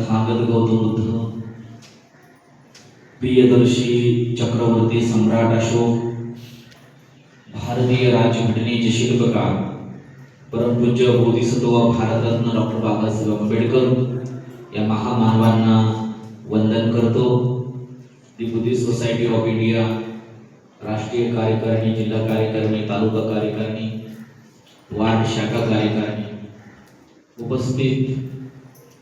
तथागत गौतम बुद्ध, प्रियदर्शी चक्रवर्ती सम्राट अशोक, भारतीय राज्यघटनेचे शिल्पकार परमपूज्य बोधिसत्व भारतरत्न डॉक्टर बाबासाहेब आंबेडकर या महामानवांना वंदन करतो. दी बुद्धिस्ट सोसायटी ऑफ इंडिया राष्ट्रीय कार्यकारिणी, जिल्हा कार्यकारिणी, तालुका कार्यकारिणी, वार्ड शाखा कार्यकारिणी, उपस्थित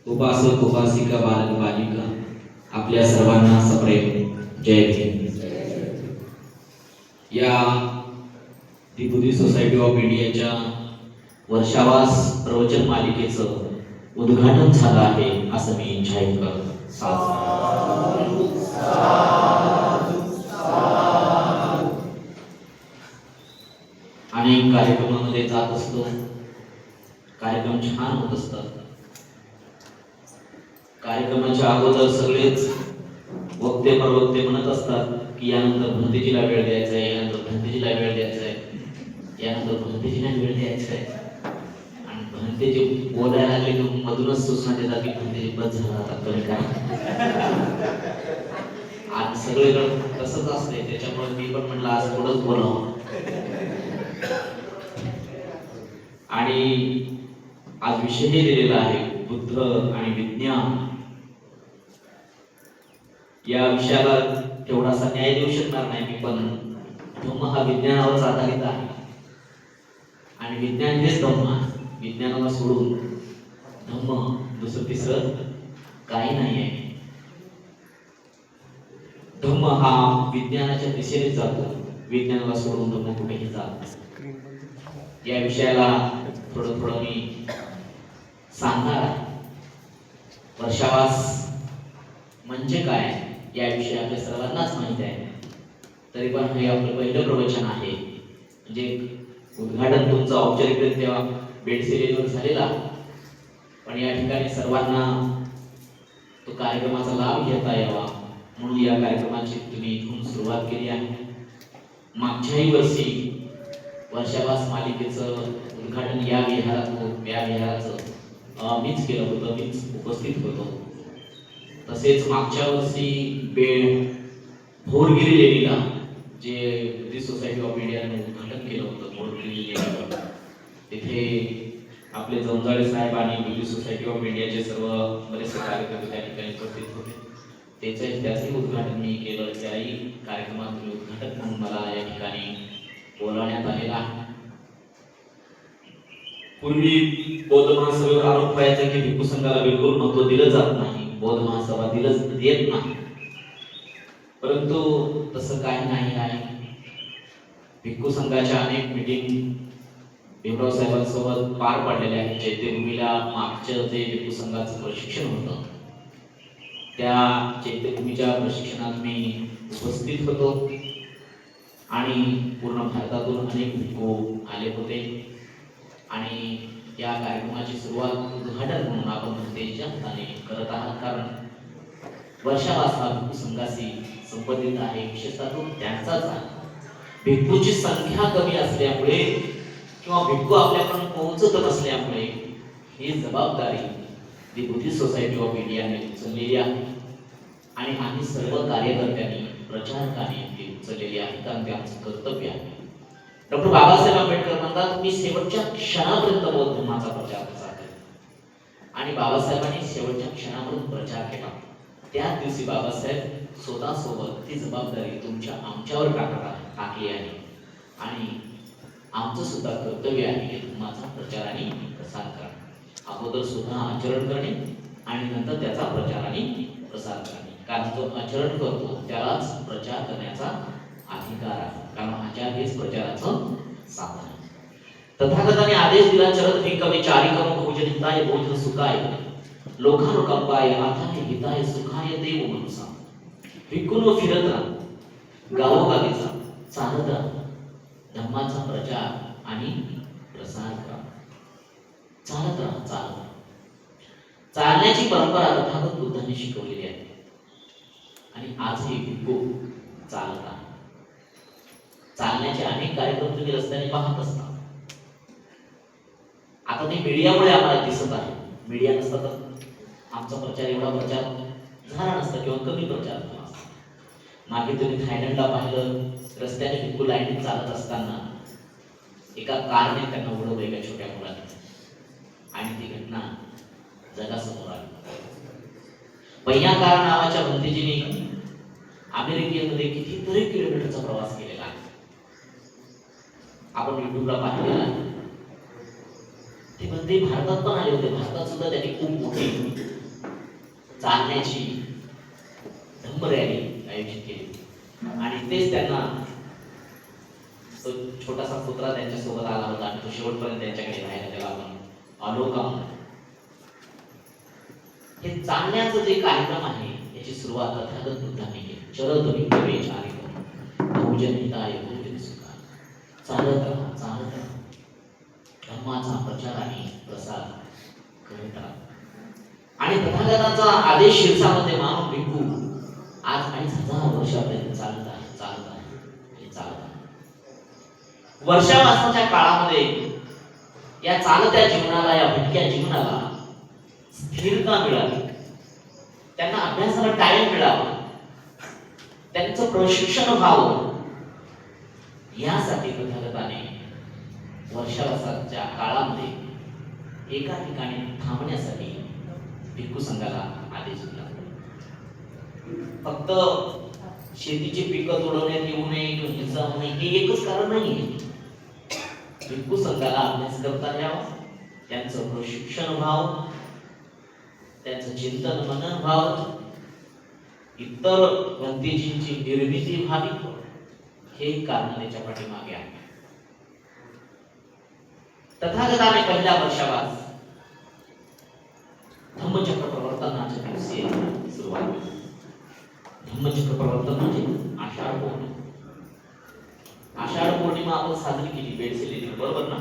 उपासक उपासिका, बालक बालिका, आपल्या सर्वांना सप्रेम जय भीम. या दी बुद्धिस्ट सोसायटी ऑफ इंडियाच्या वर्षावास प्रवचन मालिकेचं उद्घाटन झालं आहे असं मी जाहीर करतो. अनेक कार्यक्रमामध्ये जात असतो, कार्यक्रम छान होत असतात. कार्यक्रमाच्या अगोदर सगळेच वक्ते प्रवक्ते म्हणत असतात की यानंतर भंतेजीला वेळ द्यायचा आहे, यानंतर भंतेजीला वेळ द्यायचा आहे, यानंतर भंतेजीला वेळ द्यायचा आहे. आणि भंतेजी बोलायला लागले की मधूनच सूचना देतात की भंतेजी बस झाला, आता कमी करा. आज सगळीकडे तसंच असतंय, त्याच्यामुळे मी पण म्हणलं आज थोडंच बोलावं. आणि आज विषय दिलेला आहे बुद्ध आणि विज्ञान. या विषयाला तेवढासा न्याय देऊ शकणार नाही मी, पण धम्म हा विज्ञानावरच आधारित आहे आणि विज्ञान हेच धम्म आहे. विज्ञानाला सोडून धम्म दुसरं तिसरं काही नाही आहे. धम्म हा विज्ञानाच्या दिशेने जातो, विज्ञानाला सोडून धम्म कुठेही जात. या विषयाला थोडं थोडं मी सांगणार आहे. वर्षावास म्हणजे काय याविषयी आपल्या सर्वांनाच माहिती आहे, तरी पण हे आपलं पहिलं प्रवचन आहे. म्हणजे उद्घाटन तुमचं औपचारिकरित्या बेडसिरीवर झालेला, पण या ठिकाणी सर्वांना तो कार्यक्रमाचा लाभ घेता यावा म्हणून या कार्यक्रमाची तुम्ही इथून सुरुवात केली आहे. मागच्याही वर्षी वर्षावास मालिकेचं उद्घाटन या विहाराचं मीच केलं होतं, मीच उपस्थित होतो. तसेच मागच्या वर्षी भोरगिरी लेणीला जे बुद्धिस्ट सोसायटी ऑफ इंडियाने उद्घाटन केलं होतं, भोरगिरी लेणीवर, तिथे आपले जमजाळे साहेब आणि बुद्धिस्ट सोसायटी ऑफ इंडियाचे सर्व बरेचसे कार्यक्रम त्या ठिकाणी उपस्थित होते. त्याचंही उद्घाटन मी केलं. त्याही कार्यक्रमात उद्घाटक म्हणून मला या ठिकाणी बोलावण्यात आलेला आहे. पूर्वी बौद्ध महासभेवर आरोप व्हायचा की भिक्खू संघाला बिलकुल महत्त्व दिलं जात नाही, बौद्ध महासभा देत नाही. परंतु तसं काही नाही आहे. भिक्खू संघाच्या अनेक मीटिंग भीमराव साहेबांसोबत पार पाडलेल्या आहेत. चैत्यभूमीला मागचं जे भिक्खू संघाचं प्रशिक्षण होतं, त्या चैत्यभूमीच्या प्रशिक्षणात मी उपस्थित होतो आणि पूर्ण भारतातून अनेक भिक्खू आले होते. आणि या कार्यक्रमाची सुरुवात उद्घाटन म्हणून आपण भंतेजीच्या हाताने करत आहात, कारण वर्षावास हा भिक्खू संघाशी संबंधित आहे. विशेषतः तो त्यांचाच आहे. भिक्खूची संख्या कमी असल्यामुळे किंवा भिक्खू आपल्याकडून पोहोचत नसल्यामुळे ही जबाबदारी दी बुद्धिस्ट सोसायटी ऑफ इंडियाने उचललेली आहे आणि आम्ही सर्व कार्यकर्त्यांनी, प्रचारकांनी ती उचललेली आहे, कारण ते आमचं कर्तव्य आहे. डॉक्टर बाबासाहेब आंबेडकर म्हणतात मी शेवटच्या क्षणापर्यंत बौद्ध धर्माचा प्रचार केला आणि बाबासाहेबांनी शेवटच्या क्षणापर्यंत प्रचार केला. त्याच दिवशी बाबासाहेब स्वतःसोबत ती जबाबदारी आमच्यावर टाकली आहे आणि आमचं सुद्धा कर्तव्य आहे की धर्माचा प्रचार आणि प्रसार करणे. अगोदर सुद्धा आचरण करणे आणि नंतर त्याचा प्रचार आणि प्रसार करणे, कारण जो आचरण करतो त्यालाच प्रचार करण्याचा अधिकार आहे, कारण आचार हेच प्रचाराचं साधन आहे. तथागताने आदेश दिला चरण भिक्खवे चारिकम भोजनिताय भोजन सुखाय लोकानुकंपाय आथाने हिताय सुखाय देव मनसा. भिक्खूंनो फिरत राहा, गावोगावी जा, चालत राहा, धम्माचा प्रचार आणि प्रसार करा. चालत राहा. चालण्याची परंपरा तथागत बुद्धांनी शिकवलेली आहे आणि आजही भिक्खू चालत आहे. चालण्याचे अनेक कार्यक्रम तुम्ही रस्त्याने पाहत असता. आता ते मीडियामुळे आम्हाला दिसत आहे. मीडिया नसतं तर आमचा प्रचार एवढा प्रचार झाला नसता किंवा कमी प्रचार झाला असता. मागे तुम्ही थायलंडला पाहिलं, रस्त्याने भिक्खू लाईनीत चालत असताना एका कारने त्यांना उडवलं एका छोट्या मुलाने, आणि ती घटना जगासमोर आली. पहिया कार नावाच्या भंतेजीने अमेरिकेमध्ये कितीतरी किलोमीटरचा प्रवास केलेला आहे. आपण युट्यूबला पाहिलेला आहे. ते भंते भारतात पण आले होते. भारतात सुद्धा त्यांनी खूप मोठी चालण्याची धम्म रॅली आयोजित केली, आणि तेच त्यांना तो छोटासा कुत्रा त्यांच्या सोबत आला होता, आणि तो शेवटपर्यंत त्यांच्याकडे राहिला. त्याला आपण अलोका म्हणतो. हे चालण्याचं जे कार्यक्रम आहे याची सुरुवात तथागत बुद्धांनी केली. चरत विक्रमे चारित बहुजन हिताय बहुजन सुखाय. चालत राहा, धर्माचा प्रचार आणि प्रसार करत राहा. आणि तथागताचा आदेश शिरसामध्ये मानून भिक्खू आज 5,000 वर्षापर्यंत चालत आहे. वर्षावासाच्या काळामध्ये या चालत्या जीवनाला, या भटक्या जीवनाला स्थिरता मिळाली. त्यांना अभ्यासाला टाइम मिळावा, त्यांचं प्रशिक्षण व्हावं, यासाठी तथागताने वर्षावासाच्या काळामध्ये एका ठिकाणी थांबण्यासाठी भिक्खू संघाला आदेश दिला. फक्त शेतीची पिकं तोडवण्यात येऊ नये किंवा हिंसा होऊ नये हे एकच कारण नाहीये. भिक्खू संघाला अभ्यास करता यावं, त्यांचं प्रशिक्षण व्हावं, त्यांचं चिंतन मनन व्हावं, इतर भंतेजींची निर्मिती व्हावी, हे कारण त्याच्या पाठीमागे आहे. तथागताने पहिला वर्षावास धम्मचक्र प्रवर्तनाच्या दिवशी सुरुवात केली. धम्मचक्र प्रवर्तन म्हणजे आषाढ पौर्णिमा. आषाढ पौर्णिमा आपण साजरी केली, बेडसेली, बरोबर ना?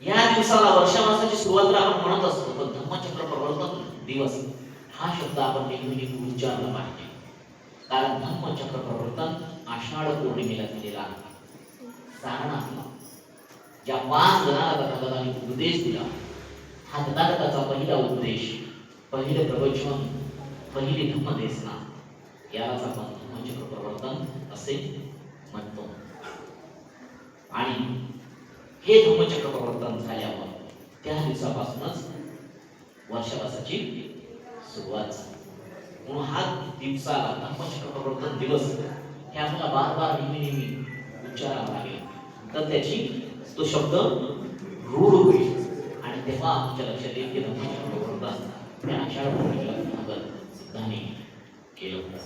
या दिवसाला वर्षावासाची सुरुवात आपण म्हणत असतो, पण धम्मचक्र प्रवर्तन दिवस हा शब्द आपण नेहमी उच्चारला पाहिजे. कारण धम्मचक्र प्रवर्तन आषाढ पौर्णिमेला दिलेला आहे. सारणात्मक ज्या 5 जणांना तथागतांनी उपदेश दिला, हा तथागताचा पहिला उपदेश, पहिले प्रवचन, पहिली धम्मदेशना, यालाच आपण धम्मचक्र प्रवर्तन असे म्हणतो. आणि हे धम्मचक्र प्रवर्तन झाल्यावर त्या दिवसापासूनच वर्षावासाची सुरुवात झाली. म्हणून हा दिवसाला धम्मचक्र प्रवर्तन दिवस हे आपल्याला बार बार नेहमी उच्चारावा लागेल, तर तो शब्द रूढ होईल. आणि तेव्हा आमच्या लक्षात येईल की धम्मचक्र प्रवर्तन हे आषाढ पौर्णिमेला सिद्धांनी केलं होतं.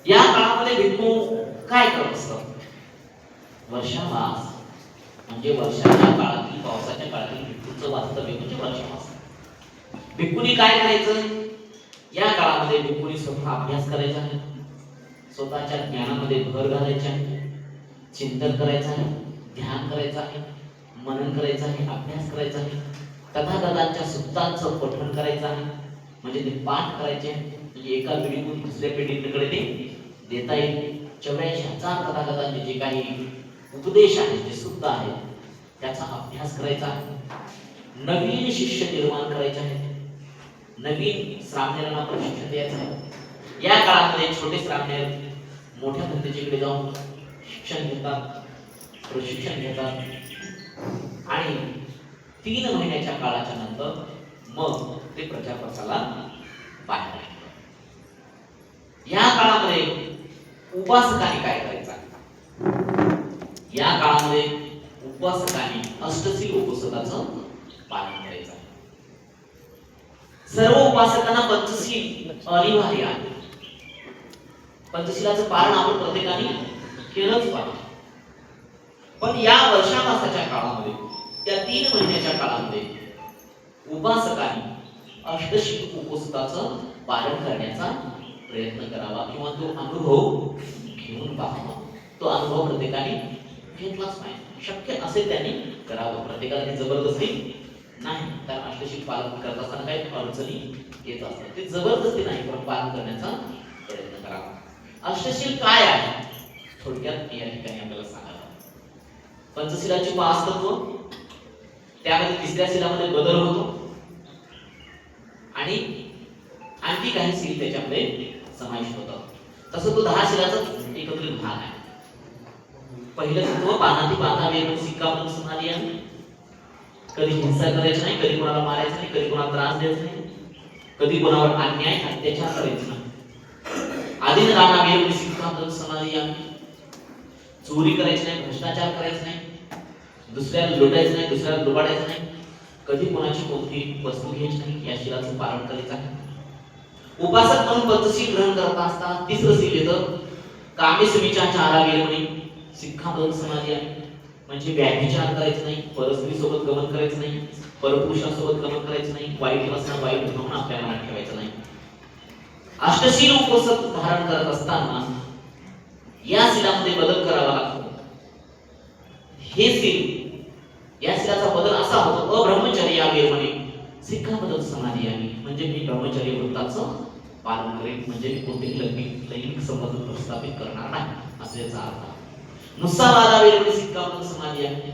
या काळामध्ये भिक्खू काय करत असतात? वर्षावास म्हणजे वर्षाच्या काळातील, पावसाच्या काळातील भिक्खूचं वास्तव्य म्हणजे वर्षावास. भिक्खूनी काय करायचं? या काळामध्ये भिक्खूनी स्वतः अभ्यास करायचा आहे, स्वतःच्या ज्ञानामध्ये भर घालायची आहे, चिंतन करायचं आहे, ध्यान करायचं आहे, मनन करायचं आहे, अभ्यास करायचा आहे, तथागतांच्या सुत्तांचं पठण करायचं आहे, म्हणजे ते पाठ करायचे, म्हणजे एका पिढीतून दुसऱ्या पिढीकडे ते देता येईल. 84,000 तथागतांचे जे काही उपदेश आहेत, जे सुत्त आहेत, त्याचा अभ्यास करायचा आहे. नवीन शिष्य निर्माण करायचे आहेत, नवीन श्रामणेरांना प्रशिक्षण द्यायचं आहे. या काळामध्ये छोटे श्रामणेर मोठ्या भंतेजीकडे जाऊन शिक्षण घेतात, प्रशिक्षण घेतात, आणि 3 महिन्याच्या काळाच्या नंतर मग ते प्रचार प्रसाराला बाहेर पडतात. या काळामध्ये उपासकांनी काय करायचं? या काळामध्ये उपासकांनी अष्टशील उपसदाचं पालन करायचं. सर्व उपासकांना पंचशील अनिवार्य आहे. पंचशीलाचं पालन आपण प्रत्येकाने केलंच पाहिजे. पण या वर्षावासाच्या काळामध्ये, त्या 3 महिन्याच्या काळामध्ये उपासकांनी अष्टशील उपसदाचं पालन करण्याचा प्रयत्न करावा, किंवा तो अनुभव घेऊन पाहावा. तो अनुभव प्रत्येकाने घेतलाच पाहिजे. शक्य असेल त्यांनी करावं. प्रत्येकाला जबरदस्ती नाही, कारण अष्टशील पालन करत असताना काही अडचणी येत असतात. ते जबरदस्ती नाही, पण पालन करण्याचा प्रयत्न करावा. अष्टशील काय आहे थोडक्यात या ठिकाणी आपल्याला सांगायला. पंचशीलाची 5 तत्व, त्यामध्ये तिसऱ्या शिलामध्ये बदल होतो आणि आणखी काही सील त्याच्यामध्ये समाविष्ट होतात. तसं तो 10 शिलाचा एकत्रित भाग आहे. पहिलं तत्व पानाती पाता वेगळी सिक्का म्हणून समाधी आहे. कधी हिंसा करायची नाही, कधी कोणाला मारायचं नाही, कधी कोणाला त्रास द्यायचा नाही, कधी कोणावर अन्याय अत्याचार करायचा नाही. आदिन राणा वेगळी सिक्का म्हणून समाधी आहे. चोरी करायची नाही, भ्रष्टाचार करायचा नाही, दुसऱ्याला लुटायचं नाही, दुसऱ्याला लुबाडायचं नाही, कधी कोणाची कोणती वस्तू घ्यायची नाही, या शिलाचं पालन करायचं आहे. उपासक म्हणून पंचशील ग्रहण करत असताना तिसरं सील येतं कामेसमीच्या चारा वेळी सिक्खापद समाधी आहे. म्हणजे व्याभिचार करायचं नाही, परस्त्री सोबत गमन करायचं नाही, परपुरुषासोबत गमन करायचं नाही, वाईट वासना वाईट भावना आपल्या मनात ठेवायचं नाही. अष्टशील उपासक धारण करत असताना या शिलामध्ये बदल करावा लागतो. हे सील या शिलाचा बदल असा होतो अब्रह्मचर्य वेरमणी सिक्खापद समाधी आहे. म्हणजे मी ब्रह्मचर्य व्रताचं पालन करेन, म्हणजे मी कोणतेही लैंगिक संबंध प्रस्थापित करणार नाही, असे याचा अर्थ. नुसता वादा वेरमणी सिक्खापद समाधी आहे.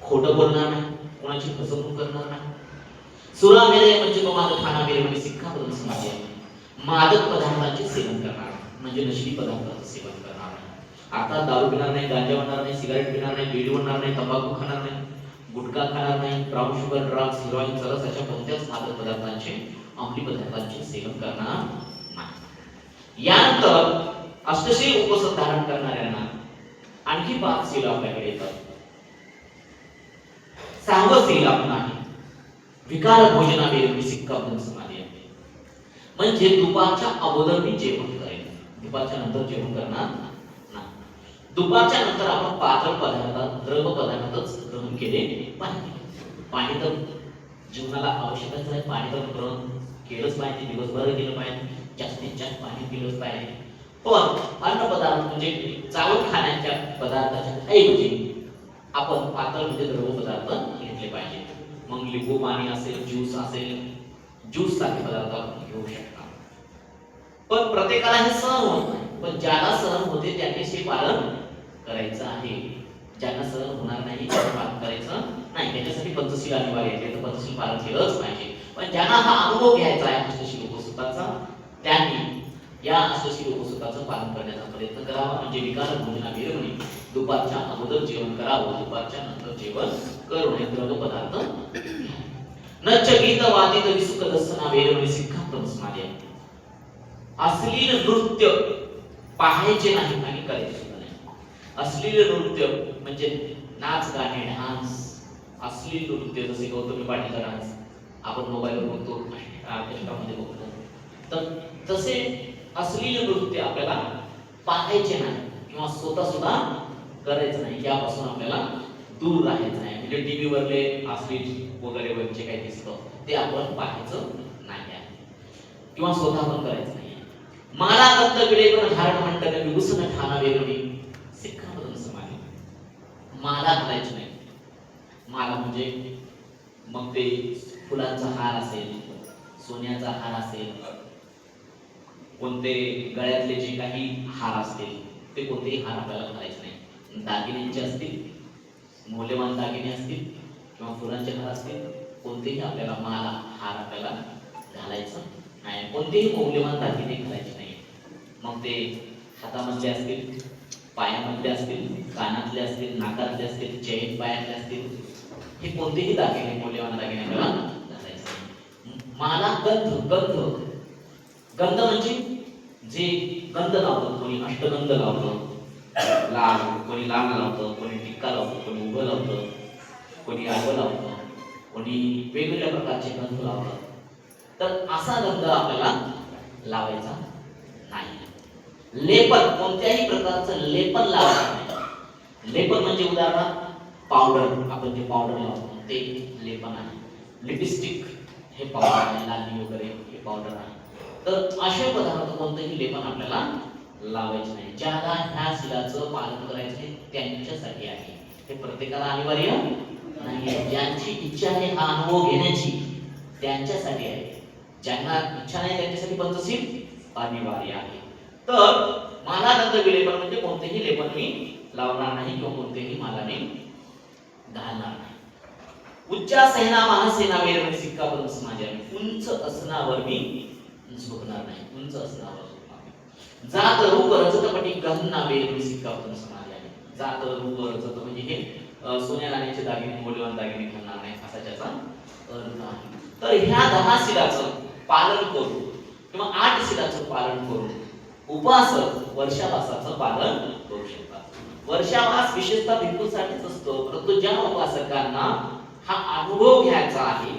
खोटं बोलणार नाही, कोणाची फसवणूक करणार नाही. सुरा मेरे म्हणजे मादक खाना वेरमणी सिक्खापद समाधी आहे. मादक पदार्थांचे सेवन करणार म्हणजे नशीली पदार्थांचे सेवन करणार नाही. आता दारू पिणार नाही, गांजा म्हणणार नाही, सिगारेट पिणार नाही, बीडी म्हणणार नाही, तंबाखू खाणार नाही, गुटखा खाणार नाही, ब्राऊन शुगर, ड्रग्स, हिरोईन, चरस अशा कोणत्याच मादक पदार्थांचे अंमली पदार्थांचे सेवन करणार नाही. यानंतर अष्टशील उपवास धारण करणाऱ्यांना आणखी 5 सील आपल्याकडे येतात. 6वं सील आपण आहे विकार भोजनावेरमणी सिक्खापद समाधी आहे. म्हणजे दुपारच्या अगोदर मी जेवण करेन, दुपारच्या नंतर जेवण करणार नाही. दुपारच्या नंतर आपण पातळ पदार्थ द्रव पदार्थच ग्रहण केले पाहिजे. पाणी तर जीवनाला आवश्यकच आहे, पाणी तर ग्रहण केलंच पाहिजे, दिवसभर केलं पाहिजे, जास्तीत जास्त पाणी पिलंच पाहिजे. पण अन्न पदार्थ म्हणजे चावून खाण्याच्या पदार्थाच्या ऐवजी आपण पातळ म्हणजे द्रव पदार्थ घेतले पाहिजे. मग लिंबू पाणी असेल, ज्यूस असेल, ज्यूस सारखे पदार्थ आपण घेऊ शकता. पण प्रत्येकाला हे सहन होत नाही. पण ज्याला सहन होते त्यांनी हे पालन करायचं आहे. ज्यांना सहन होणार नाही त्यांनी पालन करायचं नाही. त्याच्यासाठी पंचशील अनिवार्य आहे, तर पंचशील पालन केलंच पाहिजे. पण ज्यांना हा अनुभव घ्यायचा आहे अष्टशील उपवासाचा, त्यांनी या अष्टशील उपवासाचं पालन करण्याचा प्रयत्न करावा. म्हणजे विकार भोजनावेरमणी दुपारच्या अगोदर जेवण करावं, दुपारच्या नंतर जेवण करू नये, द्रव पदार्थ नच्च गीत वादित विसुख दर्शना वेरमणी सिक्खापद समाधी आहे. अश्लील नृत्य पाहायचे नाही आणि करायचे सुद्धा नाही. अश्लील नृत्य म्हणजे नाच गाणे डान्स, अश्लील नृत्य जसे गौतमी पाटीलचा डान्स आपण मोबाईलवर बघतो, ऑर्केस्ट्रामध्ये बघतो, तर तसे अश्लील नृत्य आपल्याला पाहायचे नाही किंवा स्वतः सुद्धा करायचं नाही. यापासून आपल्याला दूर राहायचं आहे. म्हणजे टीव्ही वरले अश्लील वगैरे वरचे काही दिसतं ते आपण पाहायचं नाही आहे किंवा स्वतः पण करायचं नाही. माला दत्त विलेपन धारण मंडल विभूषण ठाणा वेरमणी सिक्खापद समाधी. माला घालायची नाही. माला म्हणजे मग ते फुलांचा हार असेल, सोन्याचा हार असेल, कोणते गळ्यातले जे काही हार असतील ते कोणतेही हार आपल्याला घालायचे नाही. दागिन्यांचे असतील, मौल्यवान दागिने असतील किंवा फुलांचे हार असतील, कोणतेही आपल्याला माला हार आपल्याला घालायचं नाही. कोणतेही मौल्यवान दागिने घालायचे नाही. मग ते हातामधले असतील, पायामधले असतील, कानातले असतील, नाकातले असतील, चैन पायातले असतील, हे कोणतेही दागिने मौल्यवान दागिने आपल्याला घालायचे नाही. माला गंध, गंध म्हणजे जे गंध लावतं, कोणी अष्टगंध लावतं, लाल, कोणी लाल लावतं, कोणी टिक्का लावतं, कोणी उभं लावतं, कोणी आडवं लावतं, कोणी वेगवेगळ्या प्रकारचे गंध लावतात. तर असा गंध आपल्याला लावायचा नाही. लेपन, कोणत्याही प्रकारचं लेपन लावायचं नाही. लेपन म्हणजे उदाहरणार्थ पावडर, आपण जे पावडर लावतो ते लेपन आहे. लिपस्टिक हे पावडर आहे, लाली वगैरे हे पावडर आहे. तर असे पदार्थ कोणतेही लेपन आपल्याला लावायचे नाही. ज्याला ह्या शिलाचं पालन करायचे त्यांच्यासाठी आहे, हे प्रत्येकाला अनिवार्य नाही. ज्यांची इच्छा आहे हा अनुभव घेण्याची त्यांच्यासाठी आहे. ज्यांना इच्छा नाही त्यांच्यासाठी पंचशील अनिवार्य आहे. तर मालानंद विलेपन म्हणजे कोणतेही लेपन मी लावणार नाही किंवा कोणतेही माला मी घालणार नाही. उच्चा सेना महासेना वेरवणी सिक्कावरून समाजावी, उंच असनावर मी झुकणार नाही, उंच असनावर झुकणार नाही. जात रूप रजतपटी गहना वेरवणी सिक्कावरून समाजावी, जात रूप रजत म्हणजे हे सोन्या नाण्याचे दागिने मौल्यवान दागिने घालणार नाही असा त्याचा अर्थ आहे. तर ह्या 10 शिलाचं पालन करून किंवा 8 शिलाचं पालन करून उपासक वर्षावासाचं पालन करू शकतात. वर्षावास विशेषतः भिक्खूंसाठीच असतो, परंतु ज्या उपासकांना हा अनुभव घ्यायचा आहे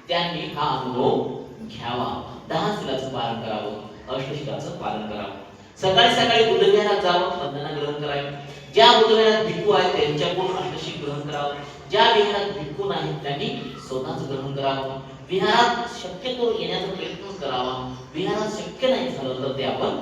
त्यांनी हा अनुभव घ्यावा. 10 शिलाचं पालन करावं, अष्टशिलाचं पालन करावं. सकाळी सकाळी बुद्धविहारात जावं, वंदना ग्रहण करावी. ज्या बुद्धविहारात भिक्खू आहेत त्यांच्याकडून अष्टशिक ग्रहण करावं. ज्या विहारात भिक्खू नाहीत त्यांनी स्वतःच ग्रहण करावं. विहारात शक्यतो येण्याचा प्रयत्न करावा. विहारात शक्य नाही झालं तर ते आपण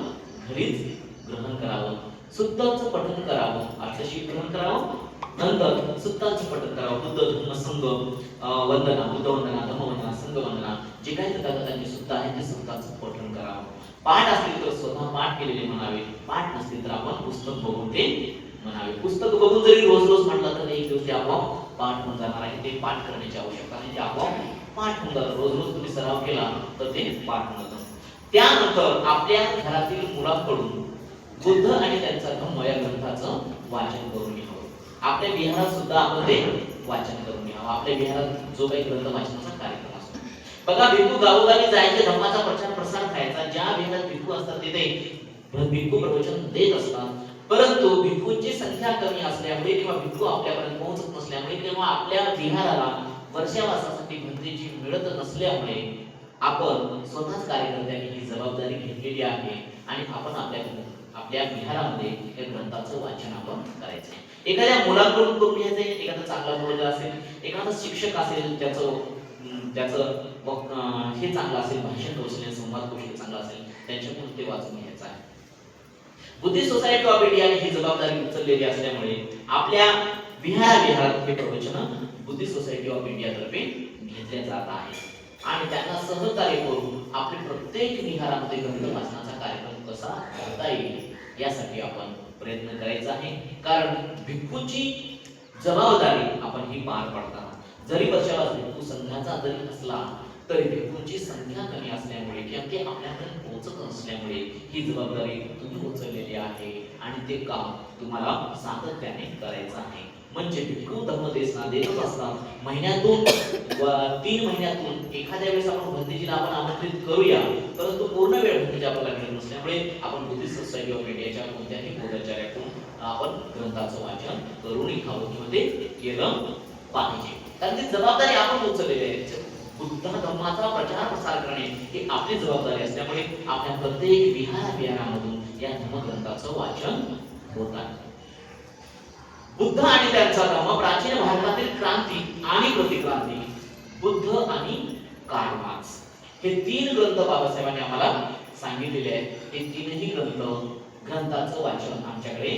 घरीच ग्रहण करावं. सुत्ताचं पठण करावं, अष्टशिक ग्रहण करावं. नंतर सुत्ताचं पठण करावं. बुद्ध धम्म संघ वंदना, बुद्ध वंदना, धम्म वंदना, संघ वंदना, जे काही तथागतांची सुत्त आहे ते सुत्ताचं पठण करावं. पाठ असतील तर स्वतः पाठ केलेले म्हणावे, पाठ नसतील तर आपण पुस्तक बघून ते म्हणावे. पुस्तक बघून जरी रोज रोज म्हटलं तर एक दिवस ते आपोआप पाठ होऊन जाणार आहे. ते पाठ करण्याची आवश्यकता नाही, ते आपोआप पाठ होऊन जातं. रोज रोज तुम्ही सराव केला तर ते पाठ होऊन जातं. त्यानंतर आपल्या घरातील मुलांकडून बुद्ध आणि त्यांचा धम्म या ग्रंथाचं वाचन करून घ्यावं. आपल्या विहारात सुद्धा आपण ते वाचन करून घ्यावं. आपल्या विहारात जो काही ग्रंथ वाचनाचा कार्यक्रम असतो, बघा भिक्खू गावोगावी जायचे, धम्माचा प्रचार प्रसार करायचा. ज्या विहारात भिक्खू असतात तिथे भिक्खू प्रवचन देत असतात. परंतु भिक्खूंची संख्या कमी असल्यामुळे किंवा भिक्खू आपल्यापर्यंत पोहोचत नसल्यामुळे किंवा आपल्या विहाराला वर्षावासासाठी भंतेजी मिळत नसल्यामुळे आपण स्वतःच कार्यकर्त्यांनी ही जबाबदारी घेतलेली आहे आणि आपण आपल्या विहारामध्ये या ग्रंथाचं वाचन आपण करायचं. एखाद्या मुलाकडून करून घ्यायचंय, एखादा चांगला मुलगा असेल, एखादा शिक्षक असेल, त्याचं हे चांगलं असेल, भाषण कौशल्य, संवाद कौशल्य चांगलं असेल, त्यांच्याकडून ते वाचून घ्यायचं आहे. बुद्धिस्ट सोसायटी ऑफ इंडियाने ही जबाबदारी उचललेली असल्यामुळे आपल्या विहारात हे प्रवचन बुद्धिस्ट सोसायटी ऑफ इंडिया तर्फे घेतले जात आहे आणि त्यांना सहकार्य करून आपल्या प्रत्येक विहारामध्ये ग्रंथ वाचनाचा कार्यक्रम कसा करता येईल यासाठी आपण प्रयत्न करायचा आहे. कारण भिक्खूची जबाबदारी आपण ही पार पाडताना जरी वर्षावास भिक्खू संघाचा जरी असला तरी भिक्खूंची संख्या कमी असल्यामुळे किंवा ते आपल्यापर्यंत पोहोचत नसल्यामुळे ही जबाबदारी तुम्ही उचललेली आहे आणि ते काम तुम्हाला सातत्याने करायचं आहे. म्हणजे भिक्खू धम्मदेशना देतच असतात. महिन्यातून 3 महिन्यातून एखाद्या वेळेस आपण भंतेजीला आपण आमंत्रित करूया, परंतु पूर्ण वेळ भंतेजी आपल्याला मिळत नसल्यामुळे आपण बुद्धिस्ट सोसायटी ऑफ इंडियाच्या कोणत्याही बोधाचार्याकडून आपण ग्रंथाचं वाचन करून घ्यावं किंवा ते केलं पाहिजे. कारण ती जबाबदारी आपण उचललेली आहे. बुद्ध धम्माचा प्रचार प्रसार करणे ही आपली जबाबदारी असल्यामुळे आपल्या प्रत्येक विहारामधून या धम्मग्रंथाचं वाचन होत आहे. बुद्ध आणि त्यांचा धम्म, प्राचीन भारतातील क्रांती आणि प्रतिक्रांती, बुद्ध आणि कार्ल मार्क्स, हे 3 ग्रंथ बाबासाहेबांनी आम्हाला सांगितलेले आहेत. हे 3ही ग्रंथाचं वाचन आमच्याकडे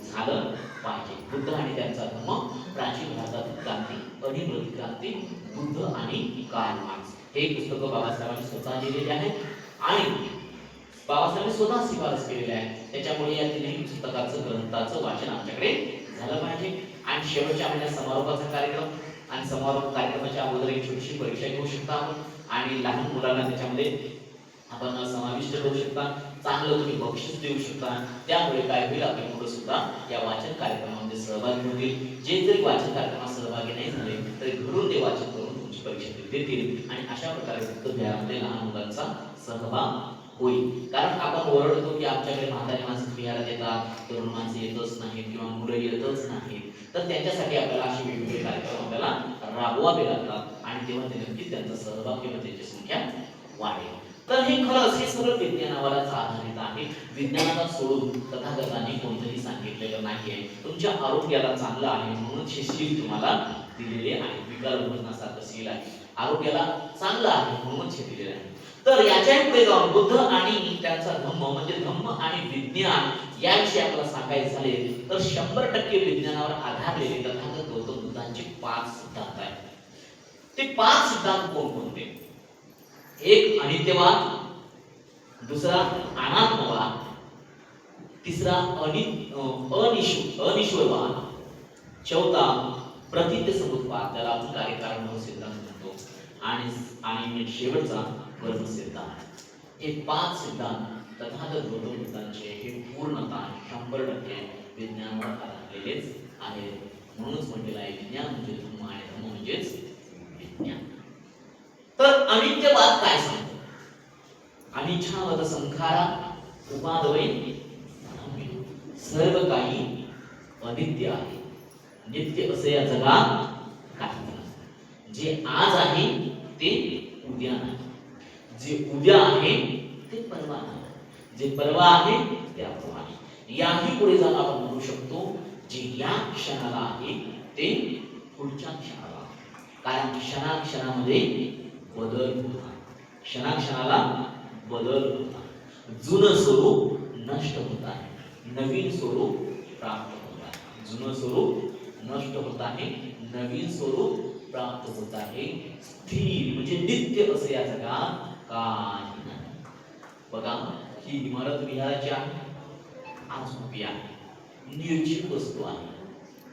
झालं पाहिजे. बुद्ध आणि त्यांचा धम्म, प्राचीन भारतातील क्रांती आणि प्रतिक्रांती, बुद्ध आणि कार्ल मार्क्स, हे पुस्तक बाबासाहेबांनी स्वतः लिहिलेले आहेत आणि बाबासाहेबांनी स्वतः शिफारस केलेली आहे. त्याच्यामुळे या 3ही पुस्तकाचं ग्रंथाचं वाचन आमच्याकडे झालं पाहिजे. आणि शेवटच्या महिन्यात समारोपाचा कार्यक्रम आणि समारोप कार्यक्रमाच्या अगोदर एक छोटीशी परीक्षा घेऊ शकता आपण आणि लहान मुलांना त्याच्यामध्ये आपण समाविष्ट करू शकता. चांगलं तुम्ही बक्षीस देऊ शकता. त्यामुळे काय होईल, आपली मुलं सुद्धा या वाचन कार्यक्रमामध्ये सहभागी होतील. जे जरी वाचन कार्यक्रमात सहभागी नाही झाले तरी घरून ते वाचन करून तुमची परीक्षा देतील आणि अशा प्रकारे बुद्धविहारामध्ये लहान मुलांचा सहभाग होईल. कारण आपण ओरडतो की आमच्याकडे म्हातारी माणसं विहारात येतात, तरुण माणसं येतच नाहीत किंवा मुलं येतच नाहीत, तर त्यांच्यासाठी आपल्याला अशी वेगवेगळे कार्यक्रम आपल्याला राबवावे लागतात आणि तेव्हा ते नक्कीच त्यांचा सहभाग किंवा त्यांची संख्या वाढेल. तर हे खरंच हे सगळं विज्ञानावरच आधारित आहे. विज्ञानाला सोडून तथागतांनी कोणतंही सांगितलेलं नाहीये. तुमच्या आरोग्याला चांगलं आहे म्हणून हे शील तुम्हाला दिलेले आहे. विकार उपजनासारखं शील आहे, आरोग्याला चांगलं आहे म्हणूनच हे दिलेलं आहे. तर याच्या पुढे जाऊन बुद्ध आणि त्यांचा धम्म म्हणजे धम्म आणि विज्ञान याविषयी आपल्याला सांगायचे झाले तर 100% विज्ञानावर आधारलेले तथागत गौतम बुद्धांचे 5 सिद्धांत आहेत. ते 5 सिद्धांत कोणकोणते? एक अनित्यवाद, दुसरा अनात्मवाद, तिसरा अनिश्वरवाद, चौथा प्रतीत समुत्पाद, त्याला आपण कार्यकारण भाव सिद्धांत म्हणतो, आणि शेवटचा कर्म सिद्धांत. हे 5 सिद्धांत तथागत गौतम बुद्धांचे हे पूर्णतः 100% विज्ञानावर आधारलेलेच आहेत. म्हणूनच म्हटलेलं आहे विज्ञान म्हणजे धर्म आणि धर्म म्हणजेच विज्ञान. तर अनित्यवाद काय सांगतो? अनिच्छावत संखारा उपादवै, सर्व काही अनित्य आहे. नित्य असे या जगात काही नाही. जे आज आहे ते उद्या नाही, जे उद्या आहे ते परवा नाही, जे परवा आहे ते अपर्वा आहे. याही पुढे जाऊन आपण म्हणू शकतो जे या क्षणाला आहे ते पुढच्या क्षणाला, कारण क्षणाक्षणामध्ये बदल होता, क्षणाक्षणाला बदल होता. जुनं स्वरूप नष्ट होत आहे, नवीन स्वरूप प्राप्त होत आहे. जुनं स्वरूप नष्ट होत आहे, नवीन स्वरूप प्राप्त होत आहे. स्थिर म्हणजे नित्य असे या जगात काही नाही. बघा, ही इमारत विहाराची आहे, आज उभी आहे, निर्जीव वस्तू आहे.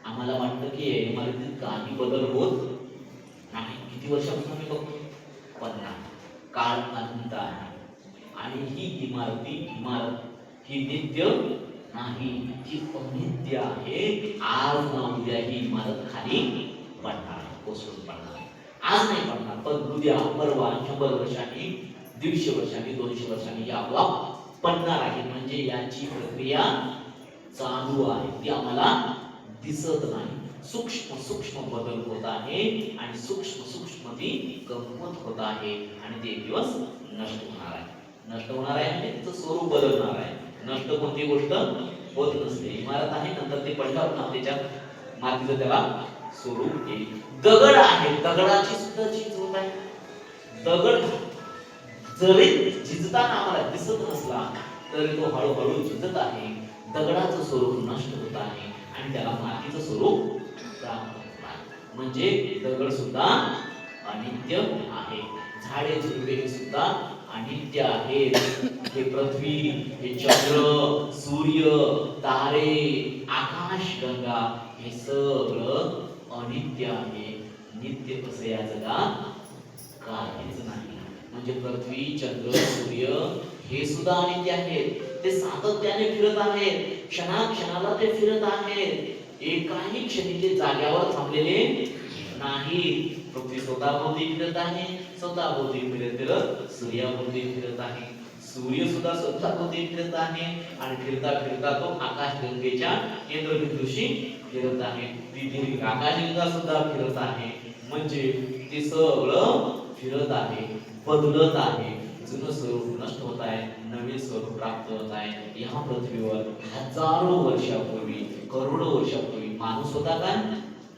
आम्हाला वाटतं की इमारतीत काही बदल होत नाही. किती वर्षापासून आम्ही बघतो? 50. काळ अनंत आहे आणि ही इमारत ही नित्य नाही, ही अनित्य आहे. आज ना उद्या ही इमारत खाली पडणार, कोसळून पडणार. आज नाही पडणार, पण उद्या, परवा, 100 वर्षांनी, 150 वर्षांनी, 200 वर्षांनी ही आपोआप पडणार आहे. म्हणजे याची प्रक्रिया चालू आहे, ती आम्हाला दिसत नाही. सूक्ष्म सूक्ष्म बदल होत आहे आणि सूक्ष्म सूक्ष्म ती कमकुवत होत आहे आणि ते दिवस नष्ट होणार आहे. नष्ट होणार आहे म्हणजे तिचं स्वरूप बदलणार आहे. नष्ट कोणती गोष्ट होत नसते. इमारत आहे, नंतर ते पडल्यावर मातीच्या मातीचं त्याला स्वरूप येईल. दगड आहे, दगडाची सुद्धा झीज होत आहे. दगड जरी झिजताना आम्हाला दिसत नसला तरी तो हळूहळू झिजत आहे. दगडाचं स्वरूप नष्ट होत आहे आणि त्याला मातीचं स्वरूप प्राप्त होत आहे. म्हणजे दगड सुद्धा अनित्य आहे. झाडे झुडपे हे सुद्धा अनित्य आहेत. हे पृथ्वी, हे चंद्र, सूर्य, तारे, आकाश, गंगा हे सगळं अनित्य आहे. नित्य असे या जगात काहीच नाही. म्हणजे पृथ्वी, चंद्र, सूर्य हे सुद्धा अनित्य आहेत. ते सातत्याने फिरत आहेत, क्षणाक्षणाला ते फिरत आहेत. एकाही क्षणी ते जाग्यावर थांबलेले नाही. पृथ्वी स्वतःभोवती फिरत आहे, स्वतःभोवती फिरत सूर्याभोवती फिरत आहे. सूर्य सुद्धा स्वतःभोवती फिरत आहे आणि फिरता फिरता तो आकाशगंगेच्या केंद्रबिंदूशी फिरत आहे. ती आकाशगंगा सुद्धा फिरत आहे. म्हणजे ते सगळं फिरत आहे, बदलत आहे. जुनं स्वरूप नष्ट होत आहे, नवीन स्वरूप प्राप्त होत आहे. या पृथ्वीवर हजारो वर्षापूर्वी, करोडो वर्षापूर्वी माणूस होता का?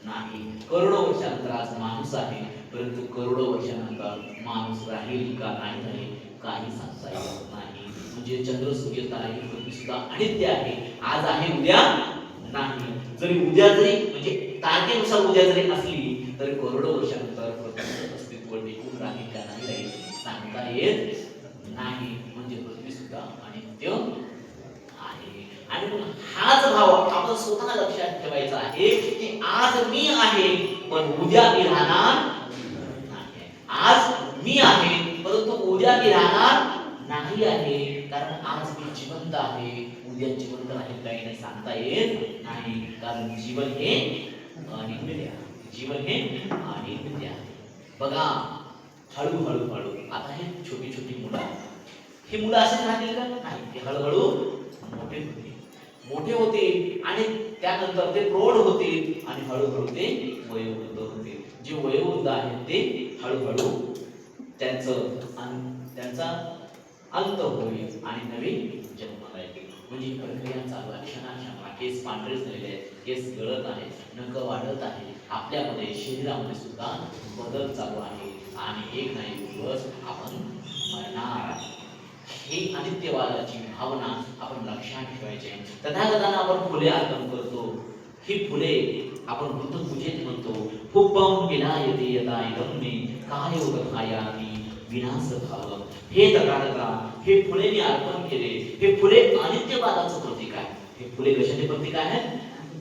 नाही. करोडो वर्षानंतर आज माणूस आहे, परंतु करोडो वर्षानंतर माणूस राहील का नाही राहील काही सांगता येत नाही. म्हणजे चंद्र, सूर्य, तारा ही पृथ्वी सुद्धा अनित्य आहे. आज आहे, उद्या नाही. जरी उद्या जरी म्हणजे तारखेनुसार उद्या जरी असली तरी करोडो वर्षानंतर पृथ्वीचं अस्तित्व टिकून राहील का नाही राहील सांगता येत नाही. म्हणजे पृथ्वी सुद्धा अनित्य आहे. आणि हाच भाव आपण स्वतः लक्षात ठेवायचा आहे की आज मी आहे पण उद्या मी राहणार नाही. आज मी आहे परंतु उद्या मी राहणार नाही आहे. कारण आज मी जिवंत आहे, उद्या जिवंत राहील काही नाही सांगता येत नाही. कारण जीवन हे अनित्य आहे. जीवन हे अनित्य आहे. बघा, हळूहळू आता हे छोटी छोटी मुलं, ही मुलं असेच राहतील का? नाही. ते हळूहळू मोठे होतील आणि त्यानंतर ते प्रौढ होतील आणि हळूहळू ते वयोवृद्ध होतील. जे वयोवृद्ध आहेत ते हळूहळू त्यांचा अंत होईल आणि नवीन जन्माला येतील. म्हणजे प्रक्रिया चालू आहे. क्षणाक्षणाला केस पांढरे झालेले आहेत, केस गळत आहेत, नख वाढत आहे. आपल्यामध्ये शरीरामध्ये सुद्धा बदल चालू आहे आणि एक ना एक दिवस आपण मरणार आहे. ही अनित्यवादाची भावना आपण लक्षात ठेवायची. तथागतांना आपण फुले अर्पण करतो. ही फुले आपण बुद्धपूजेत म्हणतो. पुष्पं विनायते यदा इदं मे कायो गतायाति विनाश भाव. हे तथागता, हे फुले मी अर्पण केले. हे फुले अनित्यवादाचं प्रतीक आहे. हे फुले कशाचे प्रतीक आहे?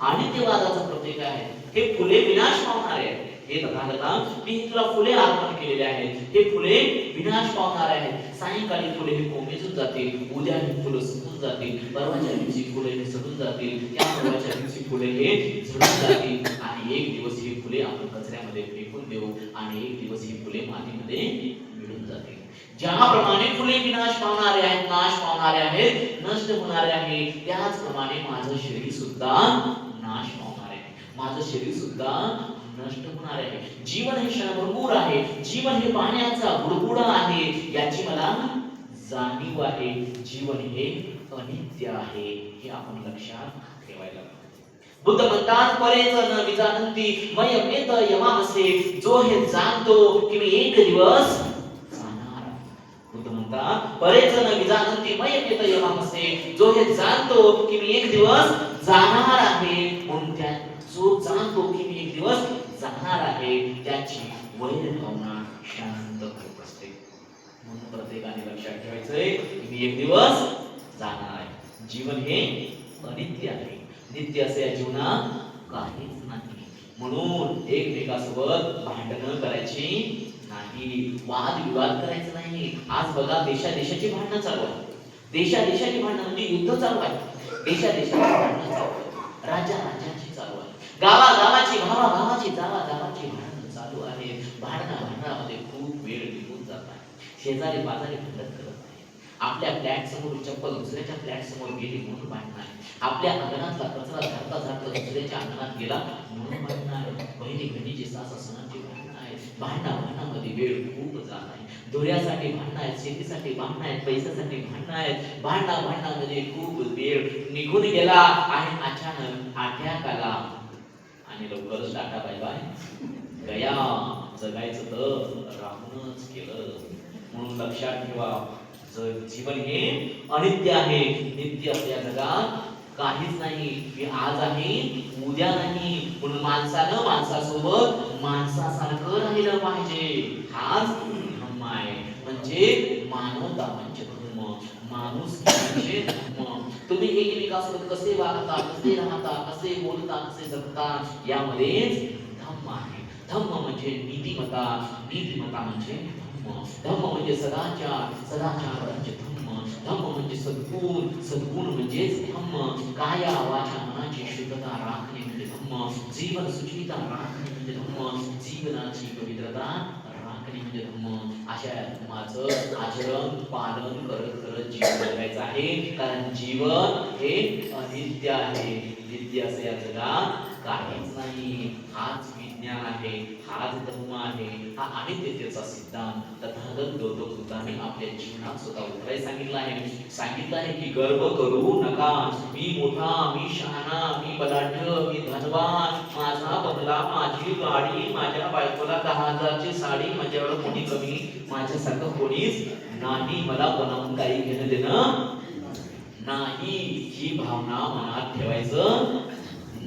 अनित्यवादाचं प्रतीक आहे. हे फुले विनाश पावणारे आहेत. हे तथागता मी तुला फुले अर्पण केलेले आहेत. हे फुले विनाश पावणारे आहेत. सायंकाळी फुले हे कोमेजून जातील, उद्या ही फुलं सुकून जातील, परवाच्या दिवशी फुले हे सडून जातील, त्या परवाच्या दिवशी फुले हे झडून जातील आणि एक दिवस ही फुले आपण कचऱ्यामध्ये फेकून देऊ आणि एक दिवस ही फुले मातीमध्ये मिळून जातील. ज्याप्रमाणे फुले विनाश पावणारे आहेत, नाश पावणारे आहेत, नष्ट होणारे आहेत, त्याचप्रमाणे माझं शरीर सुद्धा नाश पावणार आहे. माझं शरीर सुद्धा नष्ट होणार आहे. जीवन हे क्षणभंगूर आहे. जीवन हे पाण्याचा बुडबुडा आहे, याची मला जाणीव आहे. जीवन हे अनित्य आहे, हे आपण लक्षात ठेवायला पाहिजे. बुद्ध म्हणतात परेच न विजानंती मय पेत यमामसे, जो हे जाणतो की मी एक दिवस जाणार. बुद्ध म्हणतात परेच न विजानंती मय पेत यमामसे, जो हे जाणतो की मी एक दिवस जाणार आहे. म्हणून त्या जो जाणतो की मी एक दिवस जाणार आहे, त्याची वैर भावना शांत होत असते. म्हणून प्रत्येकाने लक्षात ठेवायचंय की मी एक दिवस जाणार आहे. जीवन हे अनित्य आहे. नित्य असे या जीवनात काहीच नाही. म्हणून एकमेकांसोबत भांडणं करायची नाही, वाद विवाद करायचं नाही. आज बघा देशाची भांडणं चालू आहे. देशाची भांडणं म्हणजे युद्ध चालू आहे. देशाची भांडणं चालू आहे. राज्याची चालू आहे. गावाची भावाची भांडणं चालू आहे. भांडणामध्ये खूप वेळ निघून जात आहे. शेजारी पाजारी भांडण करत आहे. आपल्या फ्लॅट समोर चप्पल दुसऱ्याच्या फ्लॅट समोर गेली म्हणून भांडण आहे. आपल्या अंगणातला कचरा झाडता दुसऱ्याच्या अंगणात गेला म्हणून भांडण आहे. बहिणी बहिणीची सासा सणाची भांडण आहे. भांडणामध्ये वेळ खूप जात आहे. धुऱ्यासाठी भांडण आहेत, शेतीसाठी भांडण आहेत, पैशासाठी भांडण आहेत. भांडणामध्ये खूप वेळ निघून गेला आणि अचानक अटॅक आला आणि लवकरच टाटा बाय बाय गया. जगायचं तर राहूनच केलं. म्हणून लक्षात ठेवा जीवन हे अनित्य आहे. नित्य असल्या जगात काहीच नाही. हे आज आहे उद्या नाही. म्हणून माणसानं माणसासोबत माणसासारखं राहिलं पाहिजे. हाच धर्म आहे. म्हणजे मानवता म्हणजे धर्म, माणूस म्हणजे धर्म. तुम्ही एकमेकांसोबत कसे वागता, कसे राहता, कसे बोलता, कसे जगता, यामध्येच धम्म आहे. धम्म म्हणजे नीतिमत्ता, नीतिमत्ता म्हणजे धम्म. धम्म म्हणजे सदाचार, सदाचार म्हणजे धम्म. धम्म म्हणजे सद्गुण, सद्गुण म्हणजेच धम्म. काया वाचा मनाची शुद्धता राखणे म्हणजे धम्म. जीवन सुचिता राखणे म्हणजे धम्म. जीवनाची पवित्रता राखणे म्हणजे धम्म. अशा धर्माचं आचरण पालन करत करत जीवन जगायचं आहे. कारण जीवन हे अनित्य आहे. नित्य असे या जगात काहीच नाही. हाच विज्ञान आहे, हाच धर्म आहे. हा अनित्यतेचा सिद्धांत तथागत गौतम बुद्धाने आपल्या जीवनात स्वतः उतरायला सांगितलं आहे की गर्व करू नका. मी मोठा, मी शहाणा, मी बलाढ्य, मी धनवान, माझा बंगला, माझी गाडी, माझ्या बायकोला 10,000ची साडी, माझ्यावर कोणी कमी, माझ्यासारखं कोणीच नाही. मला कोणाहून काही घेणं देणं नाही. ही भावना मनात ठेवायचं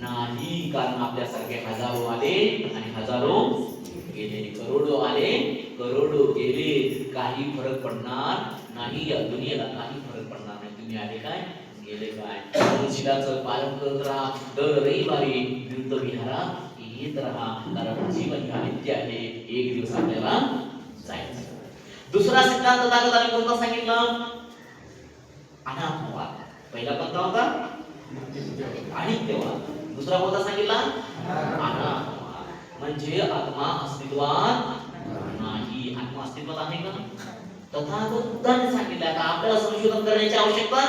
नाही. कारण आपल्यासारखे हजारो आले आणि हजारो गेले, करोडो आले, करोडो गेले. काही फरक पडणार नाही. या दुनियेला काही फरक पडणार नाही. तुम्ही आले काय, गेले काय. शिलाचं पालन करत राहा. दर रविवारी तीर्थविहारात येत राहा. कारण जीवन हे अनित्य आहे. एक दिवस आपल्याला जायचं. दुसरा सिद्धांत तथागतांनी कोणता सांगितला? अनात्मवाद. पहिला कोणता होता? अनित्यवाद. दुसरा कोणता सांगितला? अनात्मवाद. म्हणजे आत्मा अस्तित्वात नाही. आत्मा अस्तित्वात आहे का? तथागत बुद्धाने सांगितलं. आता आपल्याला संशोधन करण्याची आवश्यकता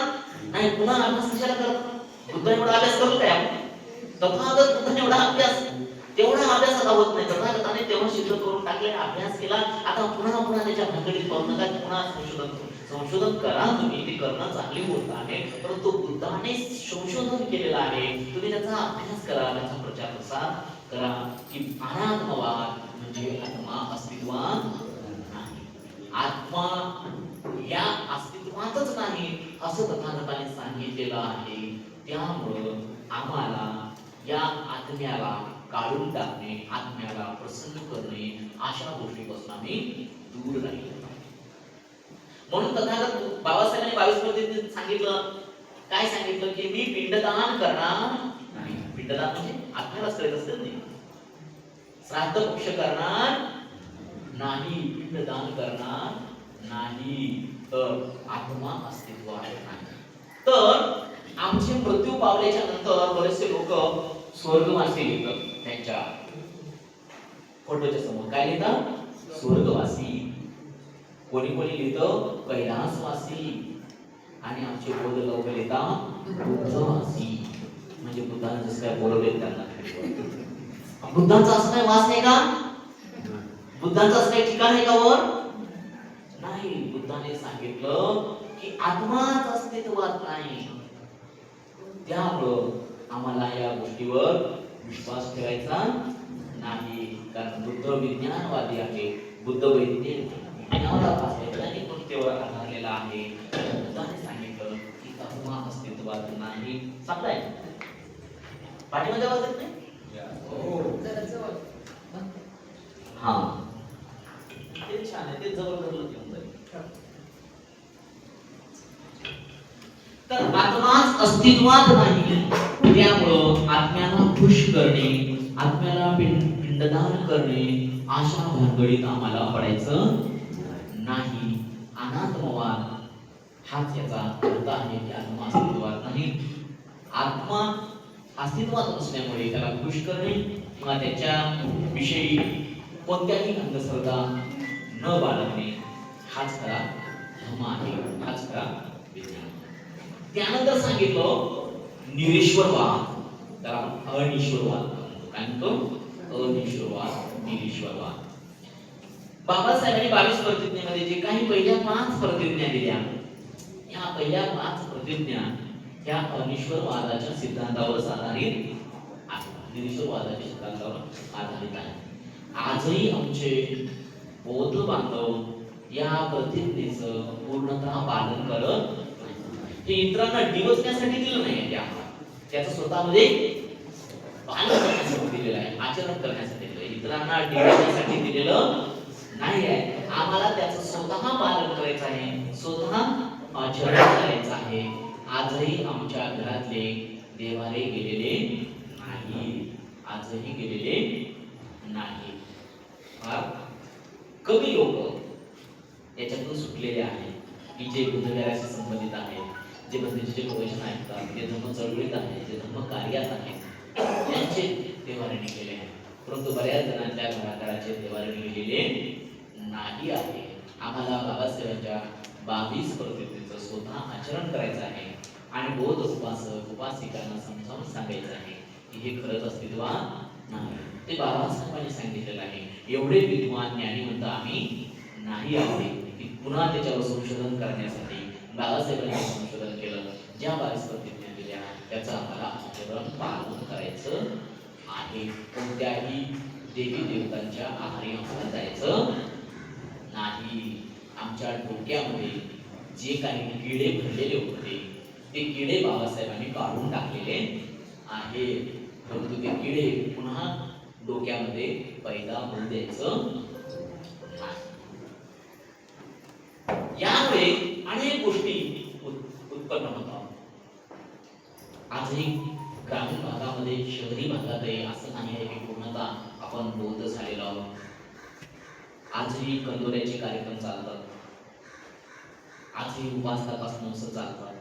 नाही. पुन्हा अभ्यास कशाला करत? बुद्ध एवढा अभ्यास करतो काय आपण? तथागत बुद्धाने एवढा अभ्यास, तेवढा अभ्यास आता होत नाही. तथागताने तेव्हा सिद्ध करून टाकले, अभ्यास केला. आता पुन्हा त्याच्या भानगडीत पडू नका. पुन्हा संशोधन करा. तुम्ही ते करणं चांगली गोष्ट आहे. परंतु बुद्धाने संशोधन केलेलं आहे. तुम्ही त्याचा अभ्यास करा, त्याचा प्रचार प्रसार करा की अनात्मवाद म्हणजे आत्मा अस्तित्वात नाही. आत्मा या अस्तित्वातच नाही असं तथागताने सांगितलेलं आहे. त्यामुळं आम्हाला या आत्म्याला काढून टाकणे, आत्म्याला प्रसन्न करणे, अशा गोष्टीपासून आम्ही दूर राहिलो. म्हणून तथागत बाबासाहेबांनी 22 मध्ये सांगितलं, काय सांगितलं की मी पिंडदान करणार नाही. पिंडदान म्हणजे आत्म्यालाच करायचं असतं नाही. श्राद्ध पक्ष करणार नाही, पिंडदान करणार नाही, तर आत्मा अस्तित्वात नाही. तर आमचे मृत्यू पावल्याच्या नंतर बरेचसे लोक स्वर्गवासी लिहितात त्यांच्या फोटोच्या समोर. काय लिहितात? स्वर्गवासी. कोणी कोणी लिहितं कैलासवासी. आणि आमचे बौद्ध लोक लिहितात बुद्धवासी. म्हणजे बुद्धाने जसं काय बोलवले त्यांना. बुद्धांचा असं काही वास आहे का? बुद्धांचं असं काही ठिकाण आहे का वर? नाही. बुद्धाने सांगितलं की आत्माच अस्तित्वात नाही. त्यामुळं आम्हाला या गोष्टीवर विश्वास ठेवायचा नाही. कारण बुद्ध विज्ञानवादी आहे. बुद्ध वैज्ञानिक गोष्टीवर आधारलेला आहे. बुद्धाने सांगितलं की आत्मा अस्तित्वात नाही. सांगताय पाठीमध्ये आवाज येत नाही? हा, ते छान आहे. ते जबरदस्त घेऊन जाईल. तर आत्माच अस्तित्वात नाही. त्यामुळं आत्म्याला खुश करणे, आत्म्याला पिंडदान करणे अशा भानगडीत आम्हाला पडायचं नाही. अनात्मवाद हाच याचा अर्थ आहे की आत्मा अस्तित्वात नाही. आत्मा अस्तित्वात नसल्यामुळे त्याला खुश करणे किंवा त्याच्या विषयी कोणत्याही अंधश्रद्धा न बाळगणे हाच खरा धर्म आहे, हाच खरा विज्ञान. त्यानंतर सांगितलं निरीश्वरवाद, त्याला अनिश्वरवाद. काय म्हणतो? अनिश्वरवाद, निरीश्वरवाद. बाबासाहेबांनी 22 प्रतिज्ञेमध्ये जे काही पहिल्या 5 प्रतिज्ञा दिल्या, या पहिल्या 5 प्रतिज्ञा या अनिश्वरवादाच्या सिद्धांतावर आधारित आहे. निरीश्वरवादाच्या सिद्धांतावर आधारित आहे. आजही आमचे बौद्ध बांधव या प्रतिज्ञेचं पूर्णतः पालन करत नाही. ते इतरांना डिवचण्यासाठी दिलं नाही, त्याचं स्वतःमध्ये पालन करण्यासाठी दिलेलं आहे, आचरण करण्यासाठी दिलेलं आहे. इतरांना डिवचण्यासाठी दिलेलं नाही आहे. आम्हाला त्याचं स्वतः पालन करायचं आहे, स्वतः आचरण करायचं आहे. आजही आमच्या घरातले देवारे गेलेले नाही, आजही गेलेले नाही. कमी लोक याच्यातून सुटलेले आहेत की जे बुद्धविहाराशी संबंधित आहेत, जे बुद्धांचे प्रवचन ऐकतात, जे धर्म चळवळीत आहेत, जे धर्म कार्यात आहेत, त्यांचे देवारे निघालेले आहेत. परंतु बऱ्याच जणांच्या घराघराचे देवारे निघालेले नाही आहे. आम्हाला बाबासाहेबांच्या 22 प्रतिज्ञेचं स्वतः आचरण करायचं आहे आणि बौद्ध उपासक उपासिकांना समजावून सांगायचं आहे की हे खरंच अस्तित्वात नाही. ते बाबासाहेबांनी सांगितलेलं आहे. एवढे विद्वान ज्ञानीवंत आम्ही नाही आहोत की पुन्हा त्याच्यावर संशोधन करण्यासाठी बाबासाहेबांनी संशोधन केलं. ज्या 22 प्रतिज्ञा दिल्या त्याचं आम्हाला आचरण पालन करायचं आहे. कोणत्याही देवी देवतांच्या आहारी आम्हाला जायचं नाही. आमच्या डोक्यामध्ये जे काही किडे भरलेले होते ते किडे बाबासाहेबांनी काढून टाकलेले आहे. परंतु ते किडे पुन्हा डोक्यामध्ये पैदा होऊ द्यायचं नाही. यामुळे अनेक गोष्टी उत्पन्न होतात. आजही ग्रामीण भागामध्ये, शहरी भागातही असं नाही आहे की पूर्णतः आपण बौद्ध झालेलो आहोत. आजही कंदोऱ्याचे कार्यक्रम चालतात, आजही उपास तपासणं असं चालतात.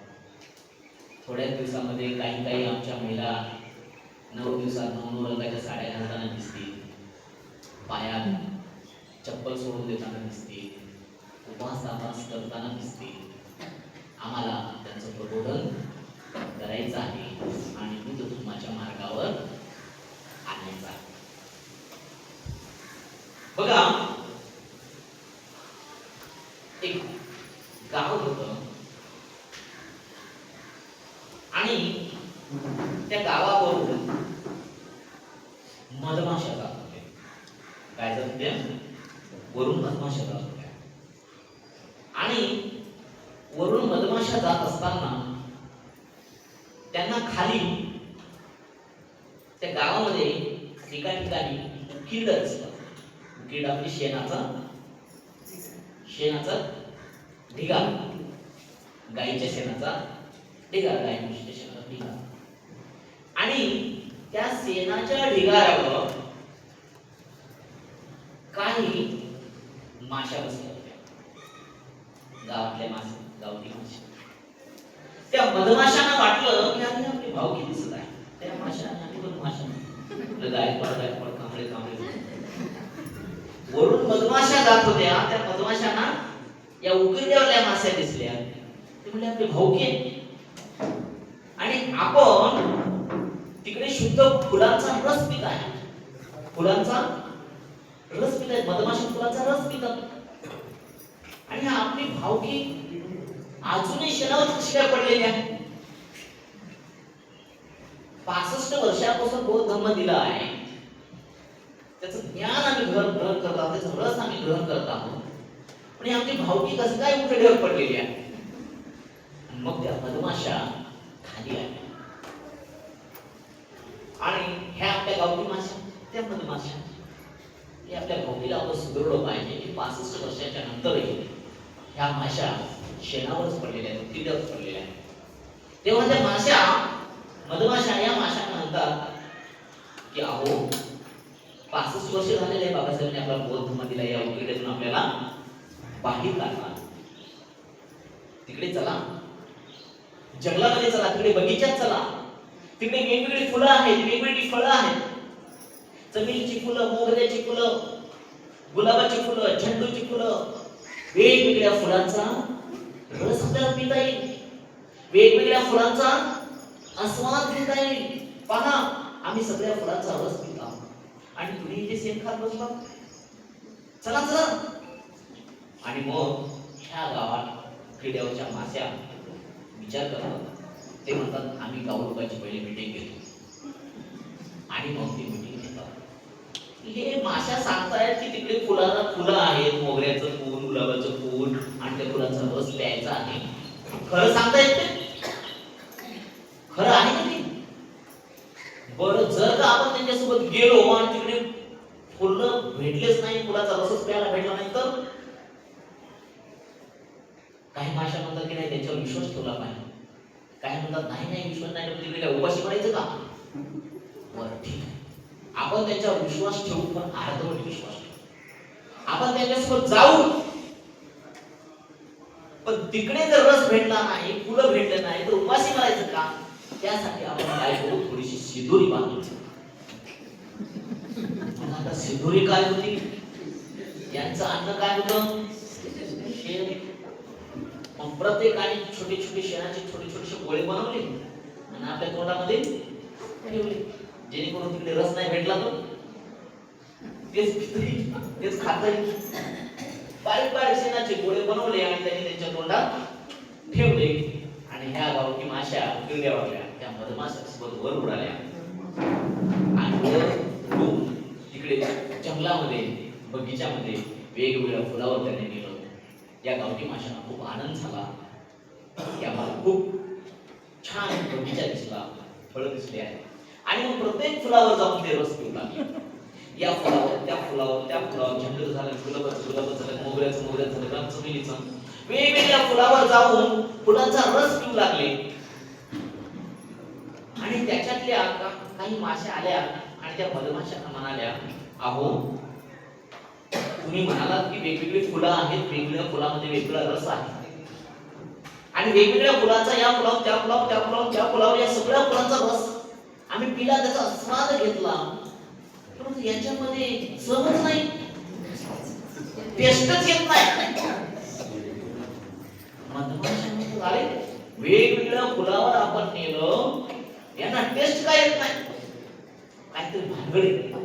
थोड्याच दिवसामध्ये काही आमच्या महिला 9 दिवसात 9 रंगाच्या साड्या घालताना दिसतील, पायात चप्पल सोडून देताना दिसतील, उपास तापास करताना दिसतील. आम्हाला त्यांचं प्रबोधन करायचं आहे आणि बुद्ध धर्माच्या मार्गावर आणायचं आहे. बघा, एक गाव होतं आणि त्या गावावरून मधमाशा जात होत्या. काय जात होत्या? वरून मधमाशा जात होत्या. आणि वरून मधमाशा जात असताना त्यांना खाली त्या गावामध्ये एका ठिकाणी उकीड असतं. उकीड आपली शेणाचा ढिगारा, गाईच्या शेणाचा ढिगारा, गाई म्हशीच्या शेणाचा ढिगारा. आणि त्या शेणाच्या ढिगाऱ्यावर काही माशा बसल्या होत्या, गावातल्या मासे, गावठी मासे. त्या मधमाशांना वाटलं की आधी आपली भावकी दिसत आहे. त्या माशांना आणि पण माशा गायकवाड कांबळे वरून मधमाशा जात होत्या. त्या मधमाशांना या उकिरड्यावरल्या माश्या दिसल्या. ते म्हणजे आपले भावकी आणि आपण तिकडे शुद्ध फुलांचा रस पित आहे. फुलांचा रस पित आहे. मधमाशा फुलांचा रस पितात आणि आपली भावकी अजूनही शेणावर कशी काय पडलेली आहे. 65 वर्षापासून बौद्ध धर्म दिला आहे. त्याचं ज्ञान आम्ही ग्रहण करत आहोत, त्याचा रस आम्ही ग्रहण करत आहोत. आणि आमची भावकी कसं काय उघड्यावर पडलेली आहे. मग त्या मधमाशा खाली आल्या आणि ह्या आपल्या गावठी माशा, त्या मधमाशा हे आपल्या भावकीला आपण सुधारलं पाहिजे की 65 वर्षाच्या नंतरही ह्या माशा शेणावरच पडलेल्या आहेत, किड्यावरच पडलेल्या आहेत. तेव्हा त्या माशा, मधमाशा या माशांना म्हणतात की अहो 65 वर्ष झालेले आहे बाबासाहेबांनी आपला बौद्ध धर्म दिला, या उकिरड्यातून आपल्याला बाहेर काढला. तिकडे चला, जंगलामध्ये चला, तिकडे बगीच्यात चला. तिकडे वेगवेगळी फुलं आहेत, वेगवेगळी फळं आहेत. चमेलीची फुलं, मोगऱ्याची फुलं, गुलाबाची फुलं, झेंडूची फुलं, वेगवेगळ्या फुलांचा रस आपल्याला पिता येईल. वेगवेगळ्या फुलांचा आस्वाद घेता येईल. पहा, आम्ही सगळ्या फुलांचा रस पित आहोत आणि तुम्ही इथे सेम खात बसला. चला चला. आणि मग ह्या गावात किड्यावरच्या माश्या विचार करतात. ते म्हणतात आम्ही गावलोकांची पहिली मीटिंग घेतो आणि मग ती मीटिंग घेतात. हे माश्या सांगतायत की तिकडे फुलं आहेत, मोगऱ्याचं फूल, गुलाबाचं फूल आणि त्या फुलांचा रस प्यायचा आहे. खरं सांगतायत ते? खरं आहे का ते? बरं, जर का आपण त्यांच्यासोबत गेलो आणि तिकडे फुलं भेटलेच नाही, फुलाचा रसच प्यायला भेटला नाही तर? काही माश्या म्हणतात की नाही, त्यांच्यावर विश्वास ठेवला पाहिजे. काही म्हणतात नाही नाही, विश्वास नाही ठेवला तिकडे उपाशी मारायचं का? बरं, ठीक आहे, आपण त्यांच्यावर विश्वास ठेवू, पण अर्धवट विश्वास ठेवू. आपण त्यांच्यासोबत जाऊ, पण तिकडे जर रस भेटला नाही, फुलं भेटले नाही तर उपाशी मारायचं का? त्यासाठी आपण काय करू, थोडीशी सिधुरी बांधू. आता सिधुरी काय होती? यांचं अन्न काय होतं? शेण. मग प्रत्येकाने छोटे छोटे शेणाचे छोटे छोटेसे गोळे बनवले आणि आपल्या तोंडामध्ये ठेवले, जेणेकरून तिकडे रस नाही भेटला तर तेच खात येईल. बारीक बारीक शेणाचे गोळे बनवले आणि त्यांनी त्यांच्या तोंडात ठेवले. आणि ह्या गावठी माश्या किड्यावरल्या त्या मधमाशांसोबत वर उडाल्या आणि वर तिकडे जंगलामध्ये, बगीच्यामध्ये वेगवेगळ्या फुलावर त्याने नेलं. या गावठी माशांना खूप आनंद झाला. त्याला खूप छान बगीचा दिसला, फळं दिसली आहेत आणि मग प्रत्येक फुलावर जाऊन ते रस पिऊ लागले. या फुलावर, त्या फुलावर, त्या फुलावर, झेंडूचं झालं, गुलाबाचं झालं, मोगऱ्याचं झालं, चमेलीचं, वेगवेगळ्या फुलावर जाऊन फुलांचा रस पिऊ लागले. आणि त्याच्यातल्या काही माश्या आल्या आणि त्या मधमाशांना म्हणाल्या, अहो तुम्ही म्हणालात की वेगवेगळी फुलं आहेत, वेगवेगळ्या फुलामध्ये वेगवेगळा रस आहे आणि वेगवेगळ्या फुलांचा या फुलावर, त्या फुलावर, त्या फुलावर, त्या फुलावर, या सगळ्या फुलांचा रस आम्ही पिला, त्याचा आस्वाद घेतला, परंतु याच्यामध्ये चवच नाही, टेस्टच येत नाही. मधमाशांमध्ये झाले, वेगवेगळ्या फुलावर आपण नेलं, यांना टेस्ट काय येत नाही, काहीतरी भानगड.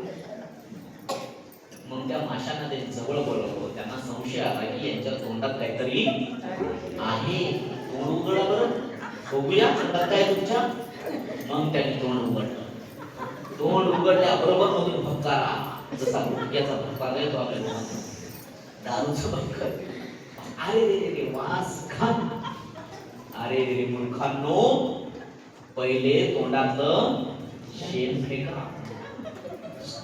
मग त्या माशांना ते जवळ बोलवलं. त्यांना संशय आला की यांच्या तोंडात काहीतरी आहे. तोंड उघडा बरं, बघूया तोंडात काय तुमच्या. मग त्यांनी तोंड उघडलं. तोंड उघडल्याबरोबर मधून भक्कारा, जसा भुक्याचा भक्कारा येतो आपल्या तोंडात, दारूचा भक्कर. अरे रे रे, वास खान. अरे रे मूर्खांनो, पहिले तोंडातलं शेण फेका.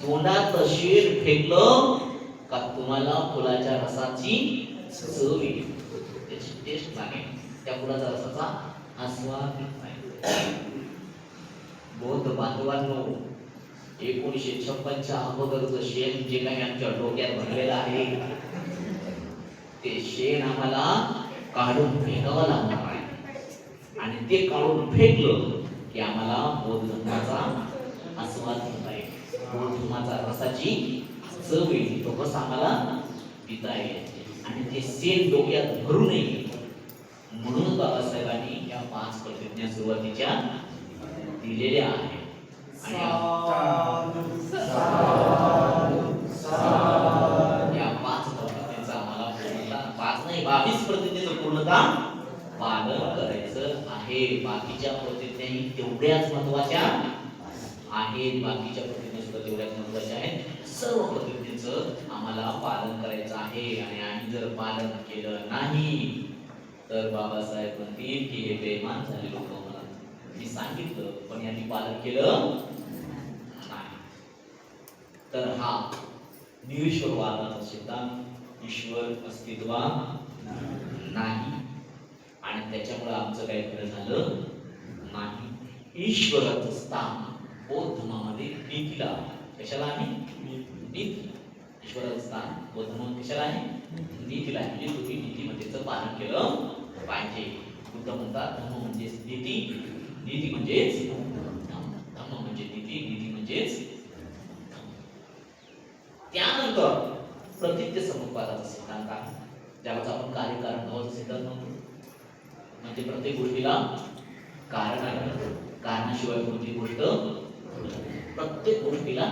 तोंडात शेण फेकलं का तुम्हाला फुलाच्या रसाची चव येईल, त्याची टेस्ट लागेल, त्या फुलाच्या रसाचा आस्वाद घेता येईल. बौद्ध बांधवांनो, 1956च्या अगोदरचं शेण जे काही आमच्या डोक्यात भरलेलं आहे ते शेण आम्हाला काढून फेकावं लागणार आहे. आणि ते काढून फेकलं की आम्हाला बौद्ध धर्माचा आस्वाद घेता येईल, बौद्ध धर्माचा रसाची चव येईल, तो रस आम्हाला पिता येईल. आणि ते शेण डोक्यात भरू नये म्हणून बाबासाहेबांनी या 5 प्रतिज्ञा सुरुवातीच्या दिलेल्या आहेत. आणि या 5 प्रतिज्ञेचा आम्हाला पूर्णता 5 नाही 22 प्रतिज्ञेचं पूर्णता पालन करायचं आहे. बाकीच्या प्रतिज्ञाही तेवढ्याच महत्त्वाच्या आहेत, बाकीच्या प्रतिज्ञा सुद्धा तेवढ्याच महत्त्वाच्या आहेत. सर्व प्रतिज्ञेचं आम्हाला पालन करायचं आहे. आणि जर पालन केलं नाही तर बाबासाहेब म्हणतील की हे बेईमान झाले लोक, मला मी सांगितलं पण यांनी पालन केलं नाही. तर हा निरीश्वरवादाचा सिद्धांत, ईश्वर अस्तित्वात नाही आणि त्याच्यामुळे आमचं काही खरं झालं नाही. ईश्वराचं स्थान बौद्ध धर्मामध्ये नीतीला, कशाला आहे? नीती. ईश्वराचं स्थान बौद्ध धर्मामध्ये कशाला आहे? नीतीला. म्हणजे तुम्ही नीतिमत्तेचं पालन केलं पाहिजे. बुद्ध म्हणतात धर्म म्हणजे नीती, नीती म्हणजेच धर्म, धर्म म्हणजे नीती, नीती म्हणजेच धर्म. त्यानंतर प्रतिज्ञ समुपपादाचा सिद्धांत आहे, ज्याला आपण कार्यकारण भावाचा सिद्धांत म्हणतो. म्हणजे प्रत्येक गोष्टीला कारण आहे, कारणाशिवाय कोणती गोष्ट, प्रत्येक गोष्टीला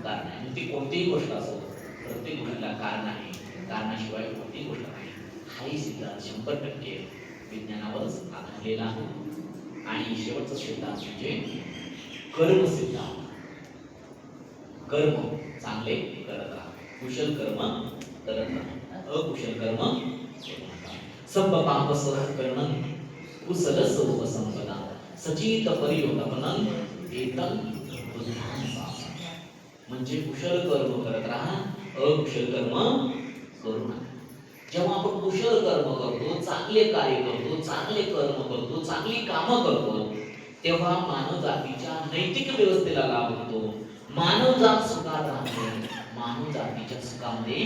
कारण आहे. म्हणजे कोणतीही गोष्ट असो प्रत्येक गोष्टीला कारण आहे, कारणाशिवाय कोणतीही गोष्ट नाही. हाही सिद्धांत 100% विज्ञानावरच आधारलेला आहे. आणि शेवटचा सिद्धांत म्हणजे कर्म सिद्धांत. कर्म चांगले करत राहा, कुशल कर्म करत राहा, अकुशल कर्म करू नका. संपपाप सहकरणं कुशल सर्व संपदा सचित परियोगापनं एतं बुद्धान सासा. म्हणजे कुशल कर्म करत राहा, अकुशल कर्म करू नका. जेव्हा आपण कुशल कर्म करतो, चांगले कार्य करतो, चांगले कर्म करतो, चांगली कामं करतो, तेव्हा मानव जातीच्या नैतिक व्यवस्थेला लाभ होतो. मानव जात सुखात राहते, मानव जातीच्या सुखामध्ये.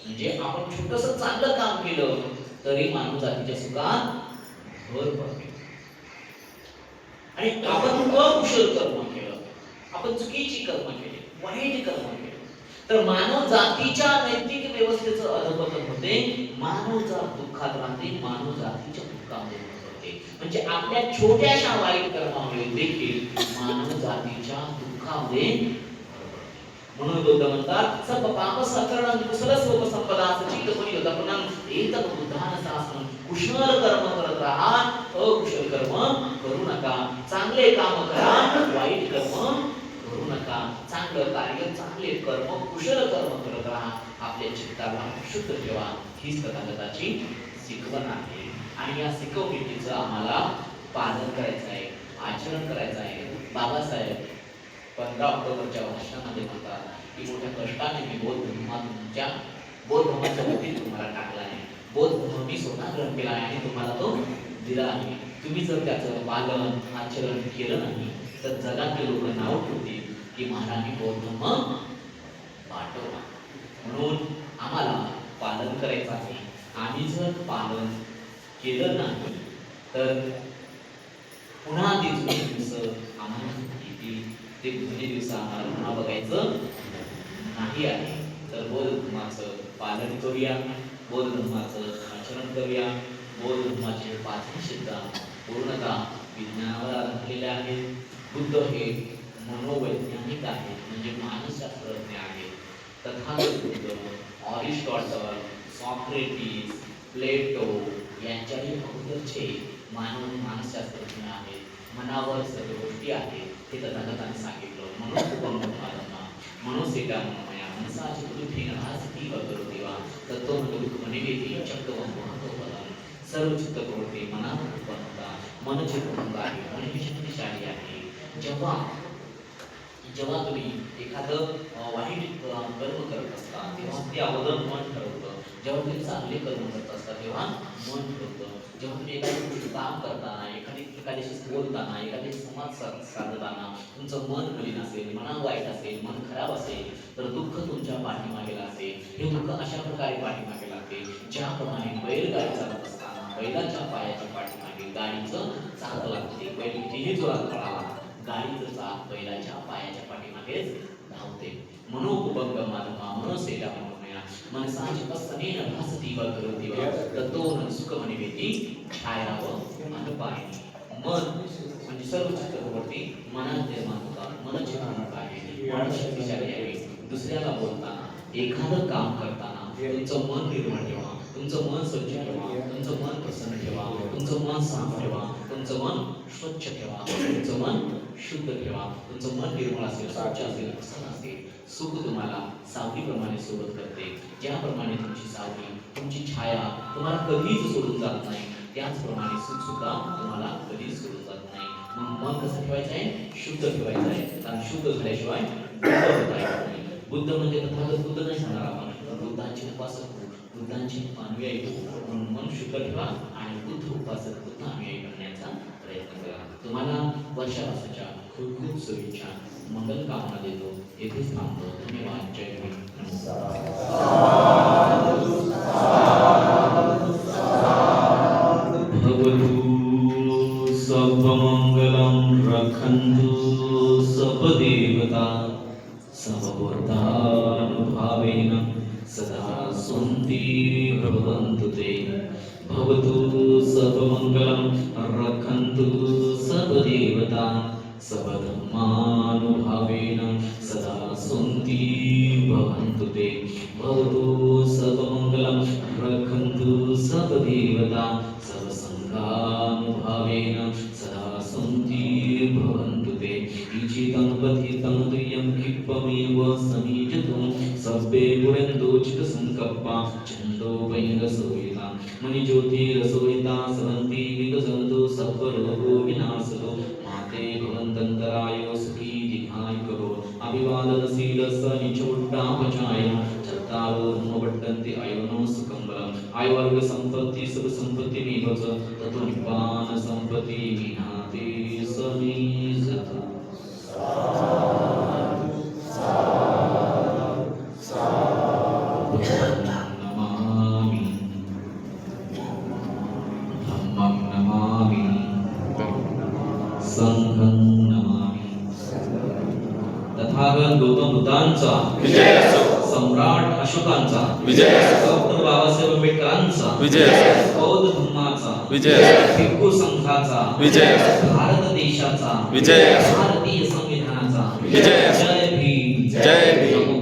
म्हणजे आपण छोटंसं चांगलं काम केलं तरी मानव जातीच्या सुखात भर पडते. आणि आपण अकुशल कर्म केलं, आपण चुकीची कर्म केली, वाईट कर्म केली, तर मानव जातीच्या नैतिक व्यवस्थेचं अधपतन होते, मानव जात दुःखात राहते, मानव जातीच्या दुःखामध्ये होते. म्हणजे आपल्या छोट्याशा वाईट कर्मामुळे देखील मानव जातीच्या दुःखामध्ये. म्हणून बुद्ध म्हणतात सर्व पाप सकरणं कुशल सर्व संपदा सचित परियोगापनं एतत् बुद्धान सासनं. कुशल कर्म करत राहा, अकुशल कर्म करू नका. चांगले काम करा, वाईट कर्म करू नका. चांगलं कार्य, चांगले कर्म, कुशल कर्म करत राहा. आपल्या चित्ताला शुद्ध ठेवा. हीच तथागताची शिकवण आहे. आणि या शिकवणीचं आम्हाला पालन करायचं आहे, आचरण करायचं आहे. बाबासाहेब 15 ऑक्टोबरच्या भाषणामध्ये म्हणतात की मोठ्या कष्टाने मी बौद्ध धर्माच्या वतीने तुम्हाला टाकला आहे. बौद्ध धर्म मी स्वतः ग्रहण केला आहे आणि तुम्हाला तो दिला आहे. तुम्ही जर त्याचं पालन आचरण केलं नाही तर जगातले लोक नाव ठेवतील की महाराजांनी बौद्ध धर्म पाठवला. म्हणून आम्हाला पालन करायचं आहे. आम्ही जर पालन केलं नाही तर पुन्हा ते जुने दिवस आम्हाला येतील. ते जुने दिवस आम्हाला पुन्हा बघायचं नाही आहे. तर बौद्ध धर्माचं पालन करूया, बौद्ध धर्माचं आचरण करूया. बौद्ध धर्माचे 5 सिद्धांत पूर्णतः विज्ञानावर आधारलेले आहेत. बुद्ध हे मनोवैज्ञानिक आहेत, म्हणजे मानसशास्त्रज्ञ आहेत. तथागत बुद्ध, ऑरिस्टॉटल, सॉक्रेटिस, प्लेटो यांच्याही अगोदरचे मानसशास्त्रज्ञ आहेत. मनावर सर्व गोष्टी आहेत हे तथागताने सांगितलं. म्हणून मनोसेटा मनोमया मनसाची बुद्धी नहासी करू देवा तत्व मनिवेदी चक्रवं महत्वपदं सर्व चित्त प्रवृत्ती मनात उत्पन्न होतात. मन चित्त आहे, मन ही शक्तिशाली आहे. जेव्हा तुम्ही एखादं वाईट कर्म करत असता तेव्हा ते अगोदर मन ठरवतं. जेव्हा तुम्ही चांगले कर्म करत असता तेव्हा मन फिरतं. जेव्हा तुम्ही एखादी गोष्ट काम करताना, एखाद्याशी बोलताना, एखाद्याशी संवाद साधताना तुमचं मन मलिन असेल, मना वाईट असेल, मन खराब असेल, तर दुःख तुमच्या पाठीमागे लागते. हे दुःख अशा प्रकारे पाठीमागे लागते, ज्याप्रमाणे बैलगाडी चालत असताना बैलाच्या पायाच्या पाठीमागे गाडीचं चाक लागते. बैल कितीही जोरात पळाला, गाडीचं चाक बैलाच्या पायाच्या पाठीमागेच धावते. मनोकुभंग माधवा मनसेला मनोमया मनसाची पसनेन भासती व करोती व ततोन सुखमनिवेती छायाव अनुपायिनी. मन म्हणजे सर्व चित्रपटी मनात निर्माण होतात. मन चित्रपट आहे, मन शक्तिशाली आहे. दुसऱ्याला बोलताना, एखादं काम करताना तुमचं मन निर्मळ ठेवा, तुमचं मन स्वच्छ ठेवा, तुमचं मन प्रसन्न ठेवा, तुमचं मन साफ ठेवा, तुमचं मन स्वच्छ ठेवा, तुमचं मन शुद्ध ठेवा. तुमचं मन निर्मळ असेल, स्वच्छ असेल, प्रसन्न असेल, सुख तुम्हाला सावलीप्रमाणे सोबत करते. ज्याप्रमाणे तुमची सावली, तुमची छाया तुम्हाला कधीच सोडून जात नाही, त्याचप्रमाणे सुख सुद्धा तुम्हाला कधीच सोडून जात नाही. मग मन कसं ठेवायचं आहे? शुद्ध ठेवायचं आहे, कारण शुद्ध झाल्याशिवाय बुद्ध होता येत नाही. बुद्ध म्हणजे तथागत बुद्ध नाही सांगणार आपण, बुद्धांचे उपासक हो, बुद्धांचे अनुयायी हो. म्हणून मन शुद्ध ठेवा आणि बुद्ध उपासक, बुद्ध अनुयायी करण्याचा प्रयत्न करा. तुम्हाला वर्षावासाच्या खूप खूप शुभेच्छा, मंगल कामना देतो. येथेच थांबतो. धन्यवाद. जय हिंद. भवतु सर्वमंगलं रक्षन्तु सर्वदेवता समवर्तानुभावेन सदा सन्ति भवन्तु ते. भवतु सर्वमंगलं रक्षन्तु सर्वदेवता सर्वधर्मानुभावेन सदा सन्ति भवन्तु ते. भवतु सर्वमंगलं रक्षन्तु सर्वदेवता सर्वसंगानुभावेन सदा सन्ति भवन्तु ते. इचितं पथितं तुयं क्षिप्तमेव समीजतुं सब्बे पुरेन्दोचितसंकप्पा छन्दोपैरसोहिता मणिज्योतिरसोहिता स्रवन्ति विकसन्तु सर्वरोगो विनाशतो. माते भवन्तन्तराय सुखी दीर्घायुः अभिवादनशीलस्य निचोट्टापचाय चत्तारो धर्मवर्धन्ति आयुर्नो सुखं बलम्. आयुर्वर्ग संपत्ति सुख संपत्ति मेव च ततो निब्बान संपत्ति विनाते समीजतु. नमामि धम्मं नमामि संघं नमामि. तथागत गौतम बुद्धांचा विजय असो, सम्राट अशोकांचा विजय असो, डॉक्टर बाबासाहेब आंबेडकरांचा विजय असो, बौद्ध धर्माचा विजय असो, भिक्खू संघाचा विजय असो, भारत देशाचा विजय असो, भारतीय संविधानाचा विजय असो. जय भीम. जय भीम.